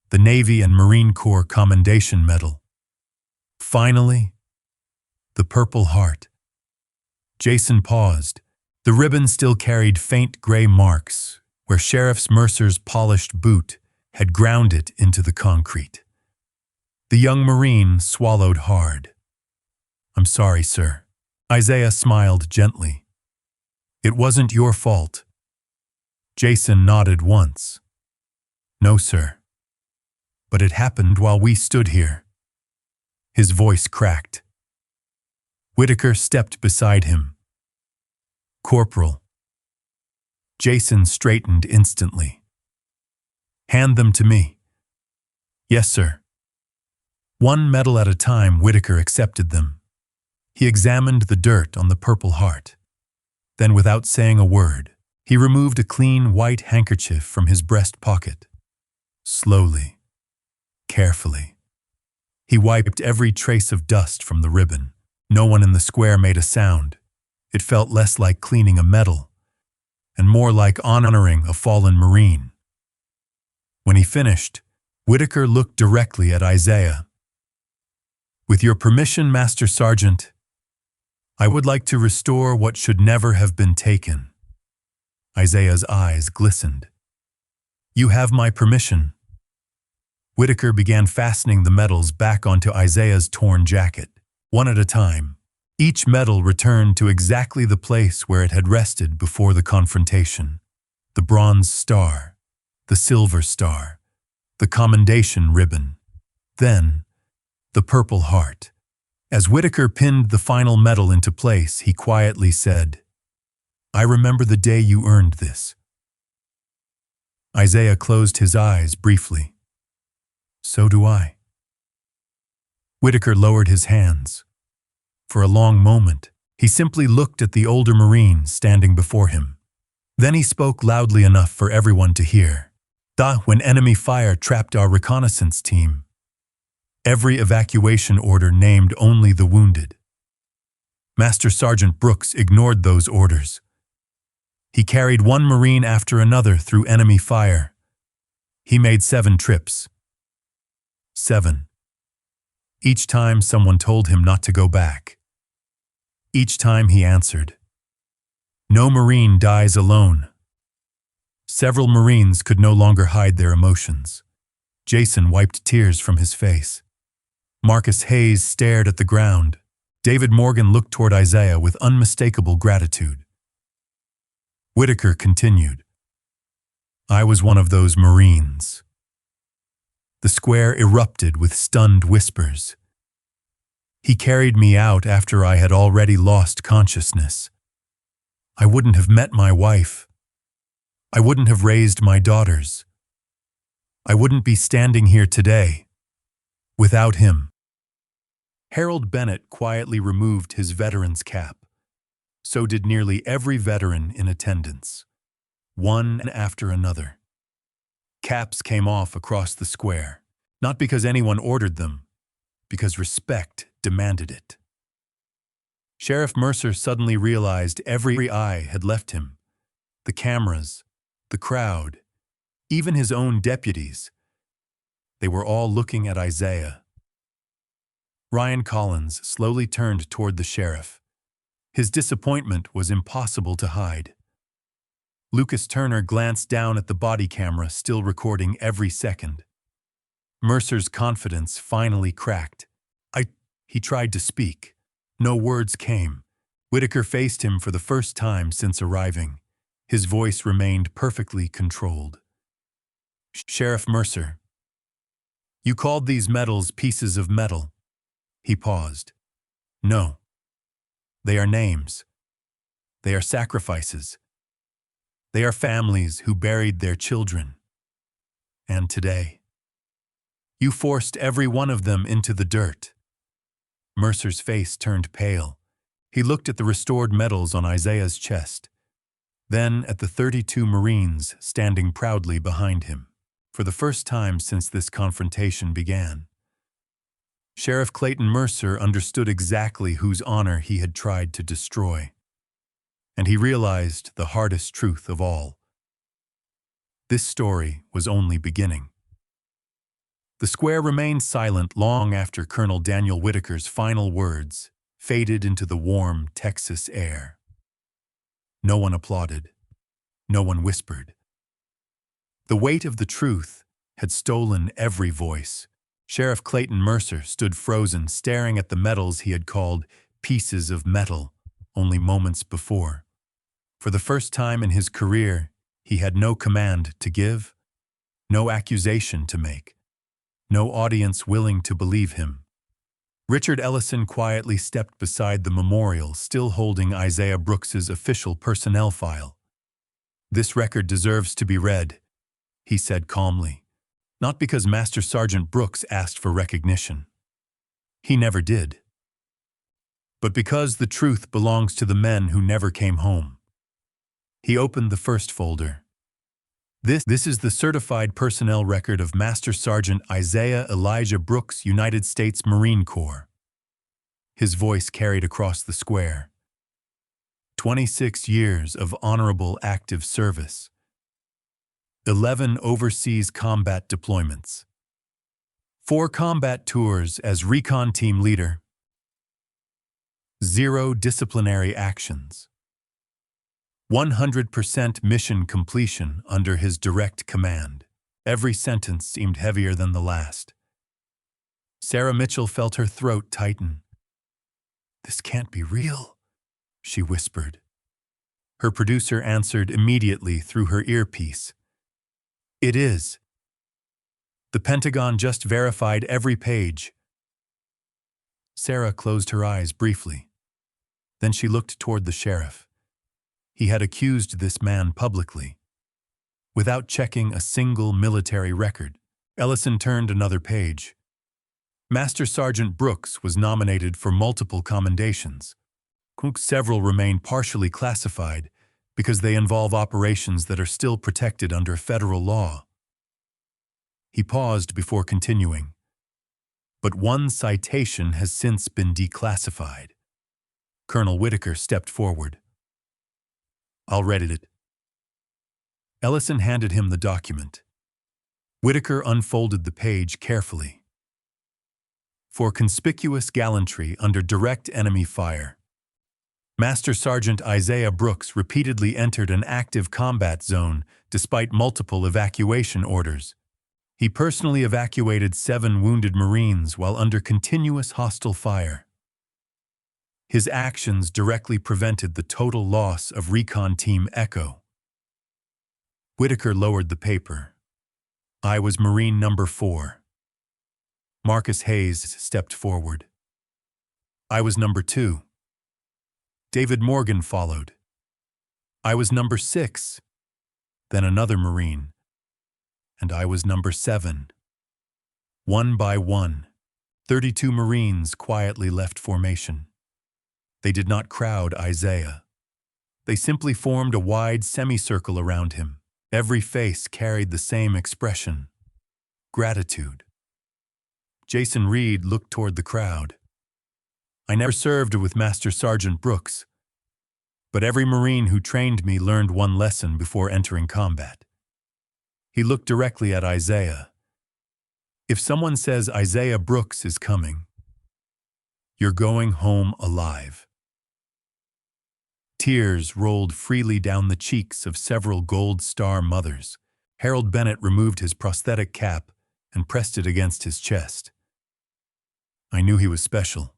the Navy and Marine Corps Commendation Medal. Finally, the Purple Heart. Jason paused. The ribbon still carried faint gray marks, where Sheriff Mercer's polished boot had ground it into the concrete. The young Marine swallowed hard. "I'm sorry, sir." Isaiah smiled gently. It wasn't your fault. Jason nodded once. No, sir. But it happened while we stood here. His voice cracked. Whitaker stepped beside him. Corporal. Jason straightened instantly. Hand them to me. Yes, sir. One medal at a time, Whitaker accepted them. He examined the dirt on the Purple Heart. Then, without saying a word, he removed a clean white handkerchief from his breast pocket. Slowly, carefully. He wiped every trace of dust from the ribbon. No one in the square made a sound. It felt less like cleaning a medal, and more like honoring a fallen Marine. When he finished, Whitaker looked directly at Isaiah. With your permission, Master Sergeant, I would like to restore what should never have been taken. Isaiah's eyes glistened. You have my permission. Whitaker began fastening the medals back onto Isaiah's torn jacket, one at a time. Each medal returned to exactly the place where it had rested before the confrontation. The Bronze Star, the Silver Star, the Commendation Ribbon. Then, the Purple Heart. As Whitaker pinned the final medal into place, he quietly said, I remember the day you earned this. Isaiah closed his eyes briefly. So do I. Whitaker lowered his hands. For a long moment, he simply looked at the older Marine standing before him. Then he spoke loudly enough for everyone to hear. When enemy fire trapped our reconnaissance team, every evacuation order named only the wounded. Master Sergeant Brooks ignored those orders. He carried one Marine after another through enemy fire. He made 7 trips. 7. Each time someone told him not to go back. Each time he answered. No Marine dies alone. Several Marines could no longer hide their emotions. Jason wiped tears from his face. Marcus Hayes stared at the ground. David Morgan looked toward Isaiah with unmistakable gratitude. Whitaker continued. I was one of those Marines. The square erupted with stunned whispers. He carried me out after I had already lost consciousness. I wouldn't have met my wife. I wouldn't have raised my daughters. I wouldn't be standing here today without him. Harold Bennett quietly removed his veteran's cap. So did nearly every veteran in attendance, one after another. Caps came off across the square, not because anyone ordered them, because respect demanded it. Sheriff Mercer suddenly realized every eye had left him. The cameras, the crowd, even his own deputies. They were all looking at Isaiah. Ryan Collins slowly turned toward the sheriff. His disappointment was impossible to hide. Lucas Turner glanced down at the body camera, still recording every second. Mercer's confidence finally cracked. He tried to speak. No words came. Whitaker faced him for the first time since arriving. His voice remained perfectly controlled. Sheriff Mercer, you called these medals pieces of metal. He paused. No. They are names. They are sacrifices. They are families who buried their children. And today, you forced every one of them into the dirt. Mercer's face turned pale. He looked at the restored medals on Isaiah's chest, then at the 32 Marines standing proudly behind him. For the first time since this confrontation began, Sheriff Clayton Mercer understood exactly whose honor he had tried to destroy. And he realized the hardest truth of all. This story was only beginning. The square remained silent long after Colonel Daniel Whitaker's final words faded into the warm Texas air. No one applauded. No one whispered. The weight of the truth had stolen every voice. Sheriff Clayton Mercer stood frozen, staring at the medals he had called pieces of metal only moments before. For the first time in his career, he had no command to give, no accusation to make, no audience willing to believe him. Richard Ellison quietly stepped beside the memorial, still holding Isaiah Brooks's official personnel file. "This record deserves to be read," he said calmly, not because Master Sergeant Brooks asked for recognition. He never did. But because the truth belongs to the men who never came home. He opened the first folder. This is the certified personnel record of Master Sergeant Isaiah Elijah Brooks, United States Marine Corps. His voice carried across the square. 26 years of honorable active service. 11 overseas combat deployments. 4 combat tours as recon team leader. 0 disciplinary actions. 100% mission completion under his direct command. Every sentence seemed heavier than the last. Sarah Mitchell felt her throat tighten. "This can't be real," she whispered. Her producer answered immediately through her earpiece. "It is. The Pentagon just verified every page." Sarah closed her eyes briefly. Then she looked toward the sheriff. He had accused this man publicly, without checking a single military record. Ellison turned another page. Master Sergeant Brooks was nominated for multiple commendations. Several remain partially classified because they involve operations that are still protected under federal law. He paused before continuing. But one citation has since been declassified. Colonel Whitaker stepped forward. "I'll read it." Ellison handed him the document. Whitaker unfolded the page carefully. "For conspicuous gallantry under direct enemy fire, Master Sergeant Isaiah Brooks repeatedly entered an active combat zone despite multiple evacuation orders. He personally evacuated 7 wounded Marines while under continuous hostile fire. His actions directly prevented the total loss of Recon Team Echo." Whitaker lowered the paper. "I was Marine number 4. Marcus Hayes stepped forward. "I was number 2. David Morgan followed. "I was number 6. Then another Marine. And I was number 7. One by one, 32 Marines quietly left formation. They did not crowd Isaiah. They simply formed a wide semicircle around him. Every face carried the same expression: gratitude. Jason Reed looked toward the crowd. "I never served with Master Sergeant Brooks, but every Marine who trained me learned one lesson before entering combat." He looked directly at Isaiah. "If someone says Isaiah Brooks is coming, you're going home alive." Tears rolled freely down the cheeks of several Gold Star mothers. Harold Bennett removed his prosthetic cap and pressed it against his chest. "I knew he was special.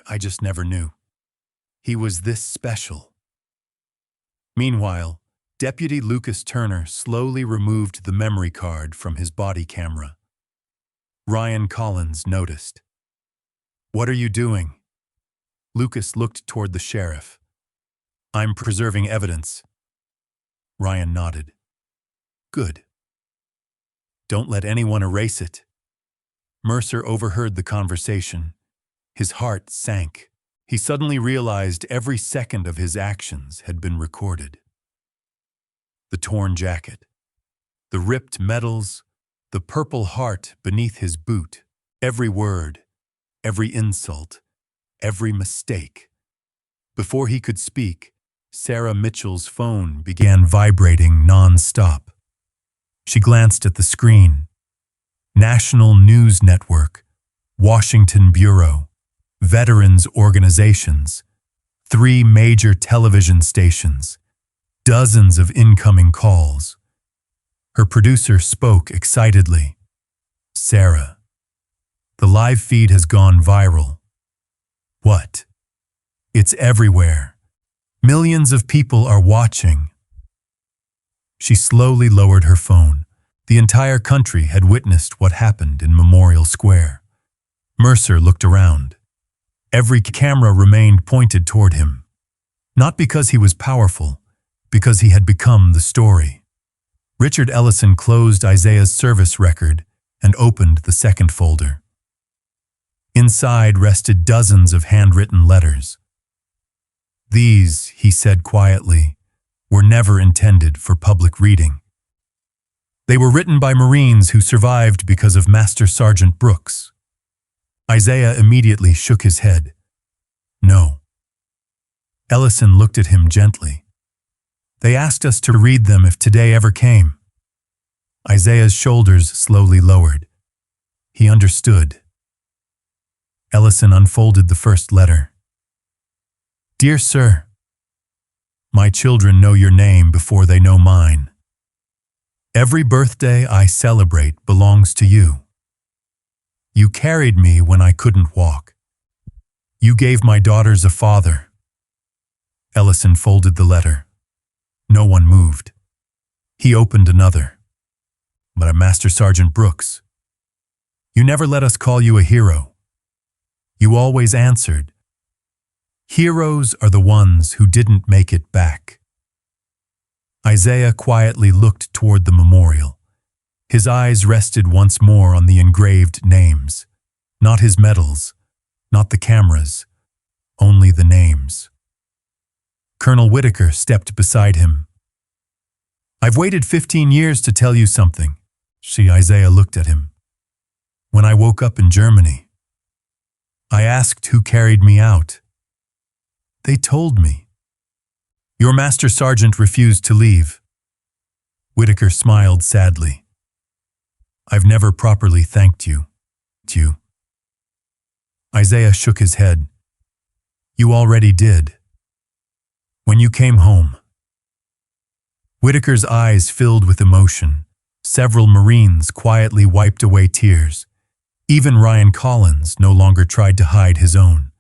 I just never knew. He was this special." Meanwhile, Deputy Lucas Turner slowly removed the memory card from his body camera. Ryan Collins noticed. "What are you doing?" Lucas looked toward the sheriff. "I'm preserving evidence." Ryan nodded. "Good. Don't let anyone erase it." Mercer overheard the conversation. His heart sank. He suddenly realized every second of his actions had been recorded. The torn jacket, the ripped medals, the purple heart beneath his boot, every word, every insult, every mistake. Before he could speak, Sarah Mitchell's phone began vibrating non-stop. She glanced at the screen. National News Network, Washington Bureau, veterans organizations, 3 major television stations, dozens of incoming calls. Her producer spoke excitedly. "Sarah, the live feed has gone viral." "What?" "It's everywhere. Millions of people are watching. She slowly lowered her phone. The entire country had witnessed what happened in Memorial Square. Mercer looked around. Every camera remained pointed toward him. Not because he was powerful, because he had become the story. Richard Ellison closed Isaiah's service record and opened the second folder. Inside rested dozens of handwritten letters. These, he said quietly, were never intended for public reading. They were written by Marines who survived because of Master Sergeant Brooks. Isaiah immediately shook his head. No. Ellison looked at him gently. They asked us to read them if today ever came. Isaiah's shoulders slowly lowered. He understood. Ellison unfolded the first letter. Dear Sir, my children know your name before they know mine. Every birthday I celebrate belongs to you. You carried me when I couldn't walk. You gave my daughters a father. Ellison folded the letter. No one moved. He opened another. But Master Sergeant Brooks, you never let us call you a hero. You always answered. Heroes are the ones who didn't make it back. Isaiah quietly looked toward the memorial. His eyes rested once more on the engraved names. Not his medals, not the cameras, only the names. Colonel Whitaker stepped beside him. I've waited 15 years to tell you something. Isaiah looked at him. When I woke up in Germany, I asked who carried me out. They told me. Your Master Sergeant refused to leave. Whitaker smiled sadly. I've never properly thanked you. Isaiah shook his head. You already did. When you came home. Whitaker's eyes filled with emotion. Several Marines quietly wiped away tears. Even Ryan Collins no longer tried to hide his own.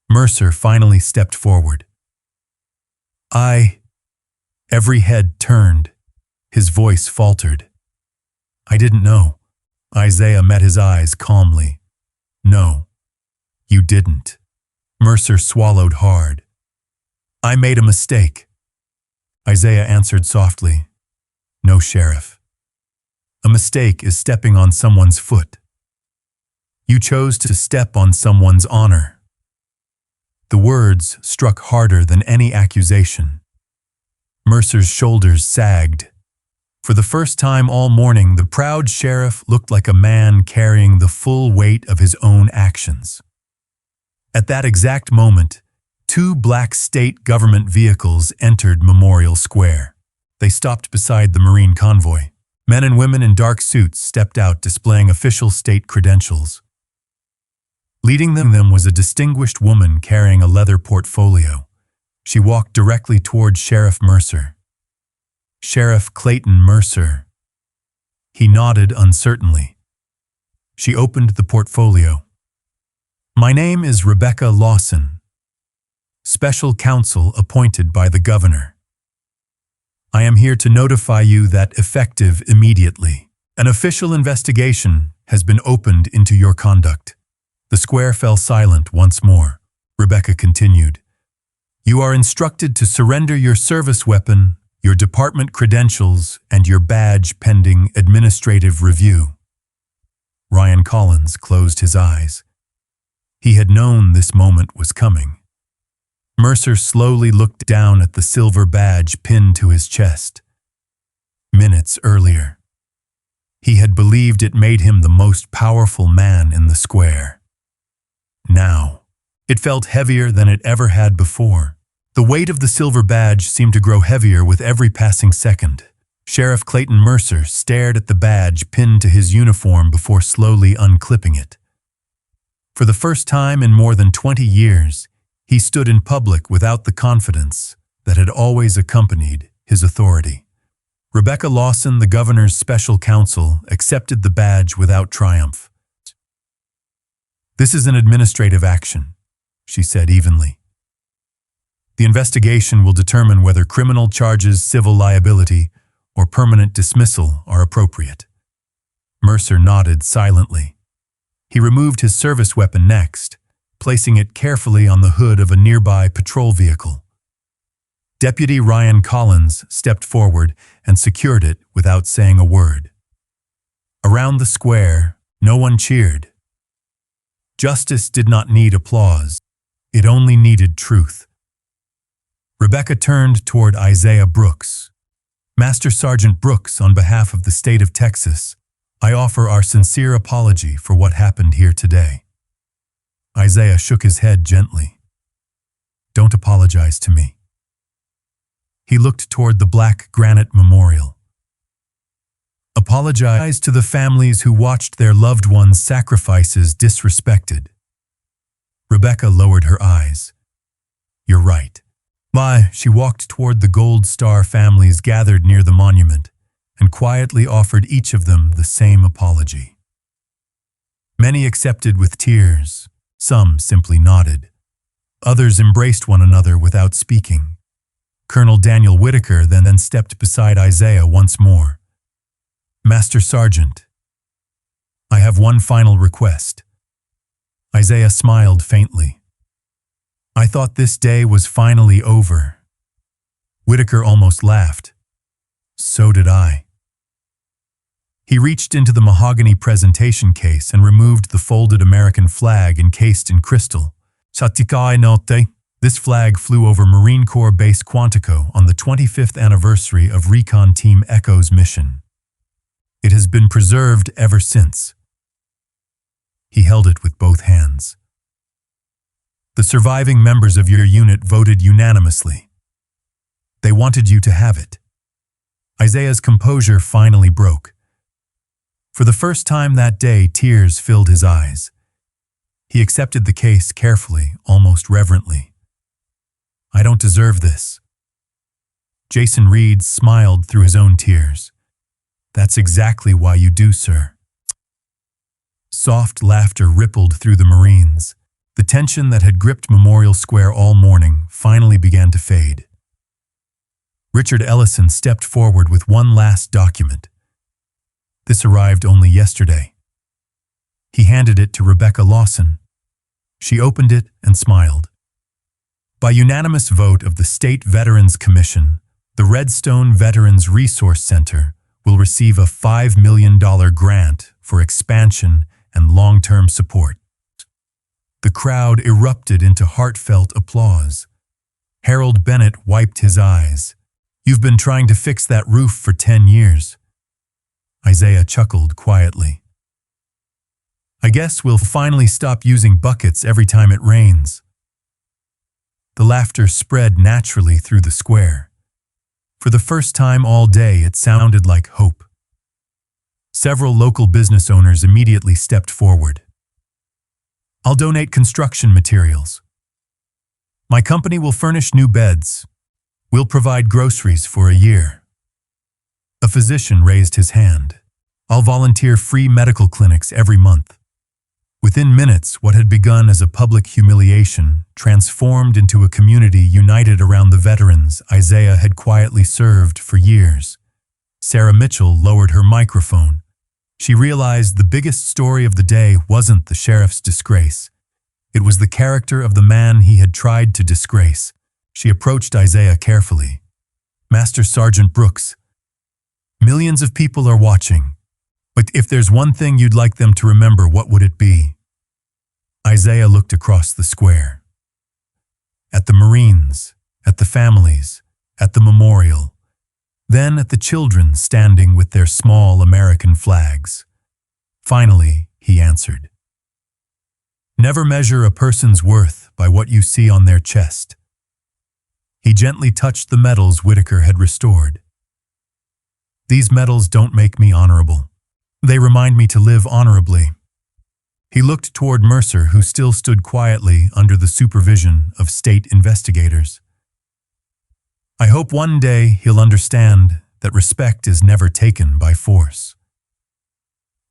Mercer finally stepped forward. Every head turned. His voice faltered. I didn't know. Isaiah met his eyes calmly. No, you didn't. Mercer swallowed hard. I made a mistake. Isaiah answered softly. No, Sheriff. A mistake is stepping on someone's foot. You chose to step on someone's honor. The words struck harder than any accusation. Mercer's shoulders sagged. For the first time all morning, the proud sheriff looked like a man carrying the full weight of his own actions. At that exact moment, 2 black state government vehicles entered Memorial Square. They stopped beside the Marine convoy. Men and women in dark suits stepped out displaying official state credentials. Leading them was a distinguished woman carrying a leather portfolio. She walked directly toward Sheriff Mercer. Sheriff Clayton Mercer. He nodded uncertainly. She opened the portfolio. My name is Rebecca Lawson, special counsel appointed by the governor. I am here to notify you that effective immediately, an official investigation has been opened into your conduct. The square fell silent once more. Rebecca continued. You are instructed to surrender your service weapon, your department credentials, and your badge pending administrative review. Ryan Collins closed his eyes. He had known this moment was coming. Mercer slowly looked down at the silver badge pinned to his chest. Minutes earlier, he had believed it made him the most powerful man in the square. Now, it felt heavier than it ever had before. The weight of the silver badge seemed to grow heavier with every passing second. Sheriff Clayton Mercer stared at the badge pinned to his uniform before slowly unclipping it. For the first time in more than 20 years, he stood in public without the confidence that had always accompanied his authority. Rebecca Lawson, the governor's special counsel, accepted the badge without triumph. This is an administrative action, she said evenly. The investigation will determine whether criminal charges, civil liability, or permanent dismissal are appropriate. Mercer nodded silently. He removed his service weapon next, placing it carefully on the hood of a nearby patrol vehicle. Deputy Ryan Collins stepped forward and secured it without saying a word. Around the square, no one cheered. Justice did not need applause. It only needed truth. Rebecca turned toward Isaiah Brooks. Master Sergeant Brooks, on behalf of the state of Texas, I offer our sincere apology for what happened here today. Isaiah shook his head gently. Don't apologize to me. He looked toward the black granite memorial. Apologize to the families who watched their loved ones' sacrifices disrespected. Rebecca lowered her eyes. You're right. She walked toward the Gold Star families gathered near the monument and quietly offered each of them the same apology. Many accepted with tears. Some simply nodded. Others embraced one another without speaking. Colonel Daniel Whitaker then stepped beside Isaiah once more. Master Sergeant, I have one final request. Isaiah smiled faintly. I thought this day was finally over. Whitaker almost laughed. So did I. He reached into the mahogany presentation case and removed the folded American flag encased in crystal. Chatikai note. This flag flew over Marine Corps Base Quantico on the 25th anniversary of Recon Team Echo's mission. It has been preserved ever since. He held it with both hands. The surviving members of your unit voted unanimously. They wanted you to have it. Isaiah's composure finally broke. For the first time that day, tears filled his eyes. He accepted the case carefully, almost reverently. I don't deserve this. Jason Reed smiled through his own tears. That's exactly why you do, sir. Soft laughter rippled through the Marines. The tension that had gripped Memorial Square all morning finally began to fade. Richard Ellison stepped forward with one last document. This arrived only yesterday. He handed it to Rebecca Lawson. She opened it and smiled. By unanimous vote of the State Veterans Commission, the Redstone Veterans Resource Center will receive a $5 million grant for expansion and long-term support. The crowd erupted into heartfelt applause. Harold Bennett wiped his eyes. You've been trying to fix that roof for 10 years. Isaiah chuckled quietly. I guess we'll finally stop using buckets every time it rains. The laughter spread naturally through the square. For the first time all day, it sounded like hope. Several local business owners immediately stepped forward. I'll donate construction materials. My company will furnish new beds. We'll provide groceries for a year. A physician raised his hand. I'll volunteer free medical clinics every month. Within minutes, what had begun as a public humiliation transformed into a community united around the veterans Isaiah had quietly served for years. Sarah Mitchell lowered her microphone. She realized the biggest story of the day wasn't the sheriff's disgrace. It was the character of the man he had tried to disgrace. She approached Isaiah carefully. Master Sergeant Brooks, millions of people are watching. But if there's one thing you'd like them to remember, what would it be? Isaiah looked across the square. At the Marines, at the families, at the memorial, then at the children standing with their small American flags. Finally, he answered. Never measure a person's worth by what you see on their chest. He gently touched the medals Whitaker had restored. These medals don't make me honorable. They remind me to live honorably. He looked toward Mercer, who still stood quietly under the supervision of state investigators. I hope one day he'll understand that respect is never taken by force.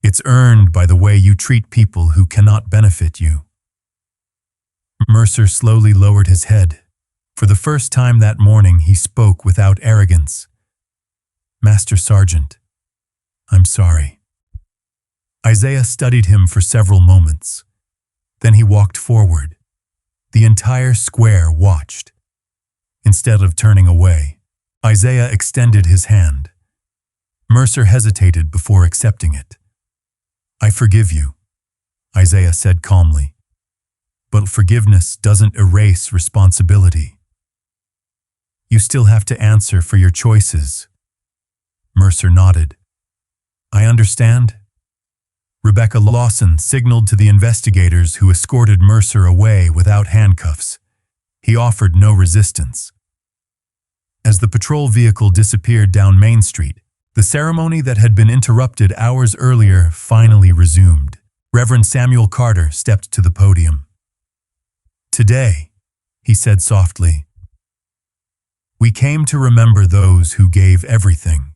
It's earned by the way you treat people who cannot benefit you. Mercer slowly lowered his head. For the first time that morning, he spoke without arrogance. "Master Sergeant, I'm sorry." Isaiah studied him for several moments. Then he walked forward. The entire square watched. Instead of turning away, Isaiah extended his hand. Mercer hesitated before accepting it. "I forgive you," Isaiah said calmly. "But forgiveness doesn't erase responsibility. You still have to answer for your choices." Mercer nodded. "I understand." Rebecca Lawson signaled to the investigators who escorted Mercer away without handcuffs. He offered no resistance. As the patrol vehicle disappeared down Main Street, the ceremony that had been interrupted hours earlier finally resumed. Reverend Samuel Carter stepped to the podium. "Today," he said softly, "we came to remember those who gave everything.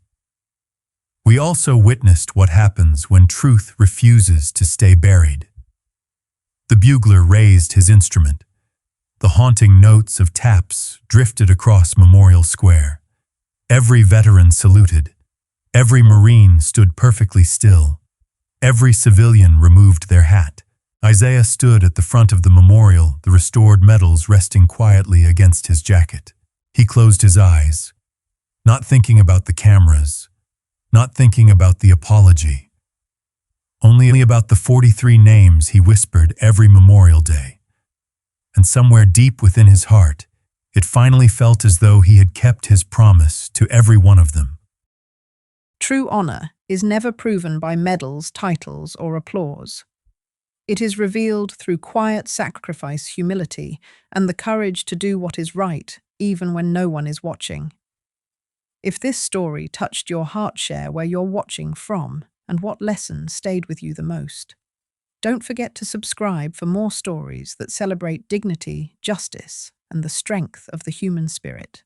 We also witnessed what happens when truth refuses to stay buried." The bugler raised his instrument. The haunting notes of taps drifted across Memorial Square. Every veteran saluted. Every Marine stood perfectly still. Every civilian removed their hat. Isaiah stood at the front of the memorial, the restored medals resting quietly against his jacket. He closed his eyes, not thinking about the cameras, not thinking about the apology, only about the 43 names he whispered every Memorial Day. And somewhere deep within his heart, it finally felt as though he had kept his promise to every one of them. True honor is never proven by medals, titles, or applause. It is revealed through quiet sacrifice, humility, and the courage to do what is right, even when no one is watching. If this story touched your heart, share where you're watching from and what lesson stayed with you the most. Don't forget to subscribe for more stories that celebrate dignity, justice, and the strength of the human spirit.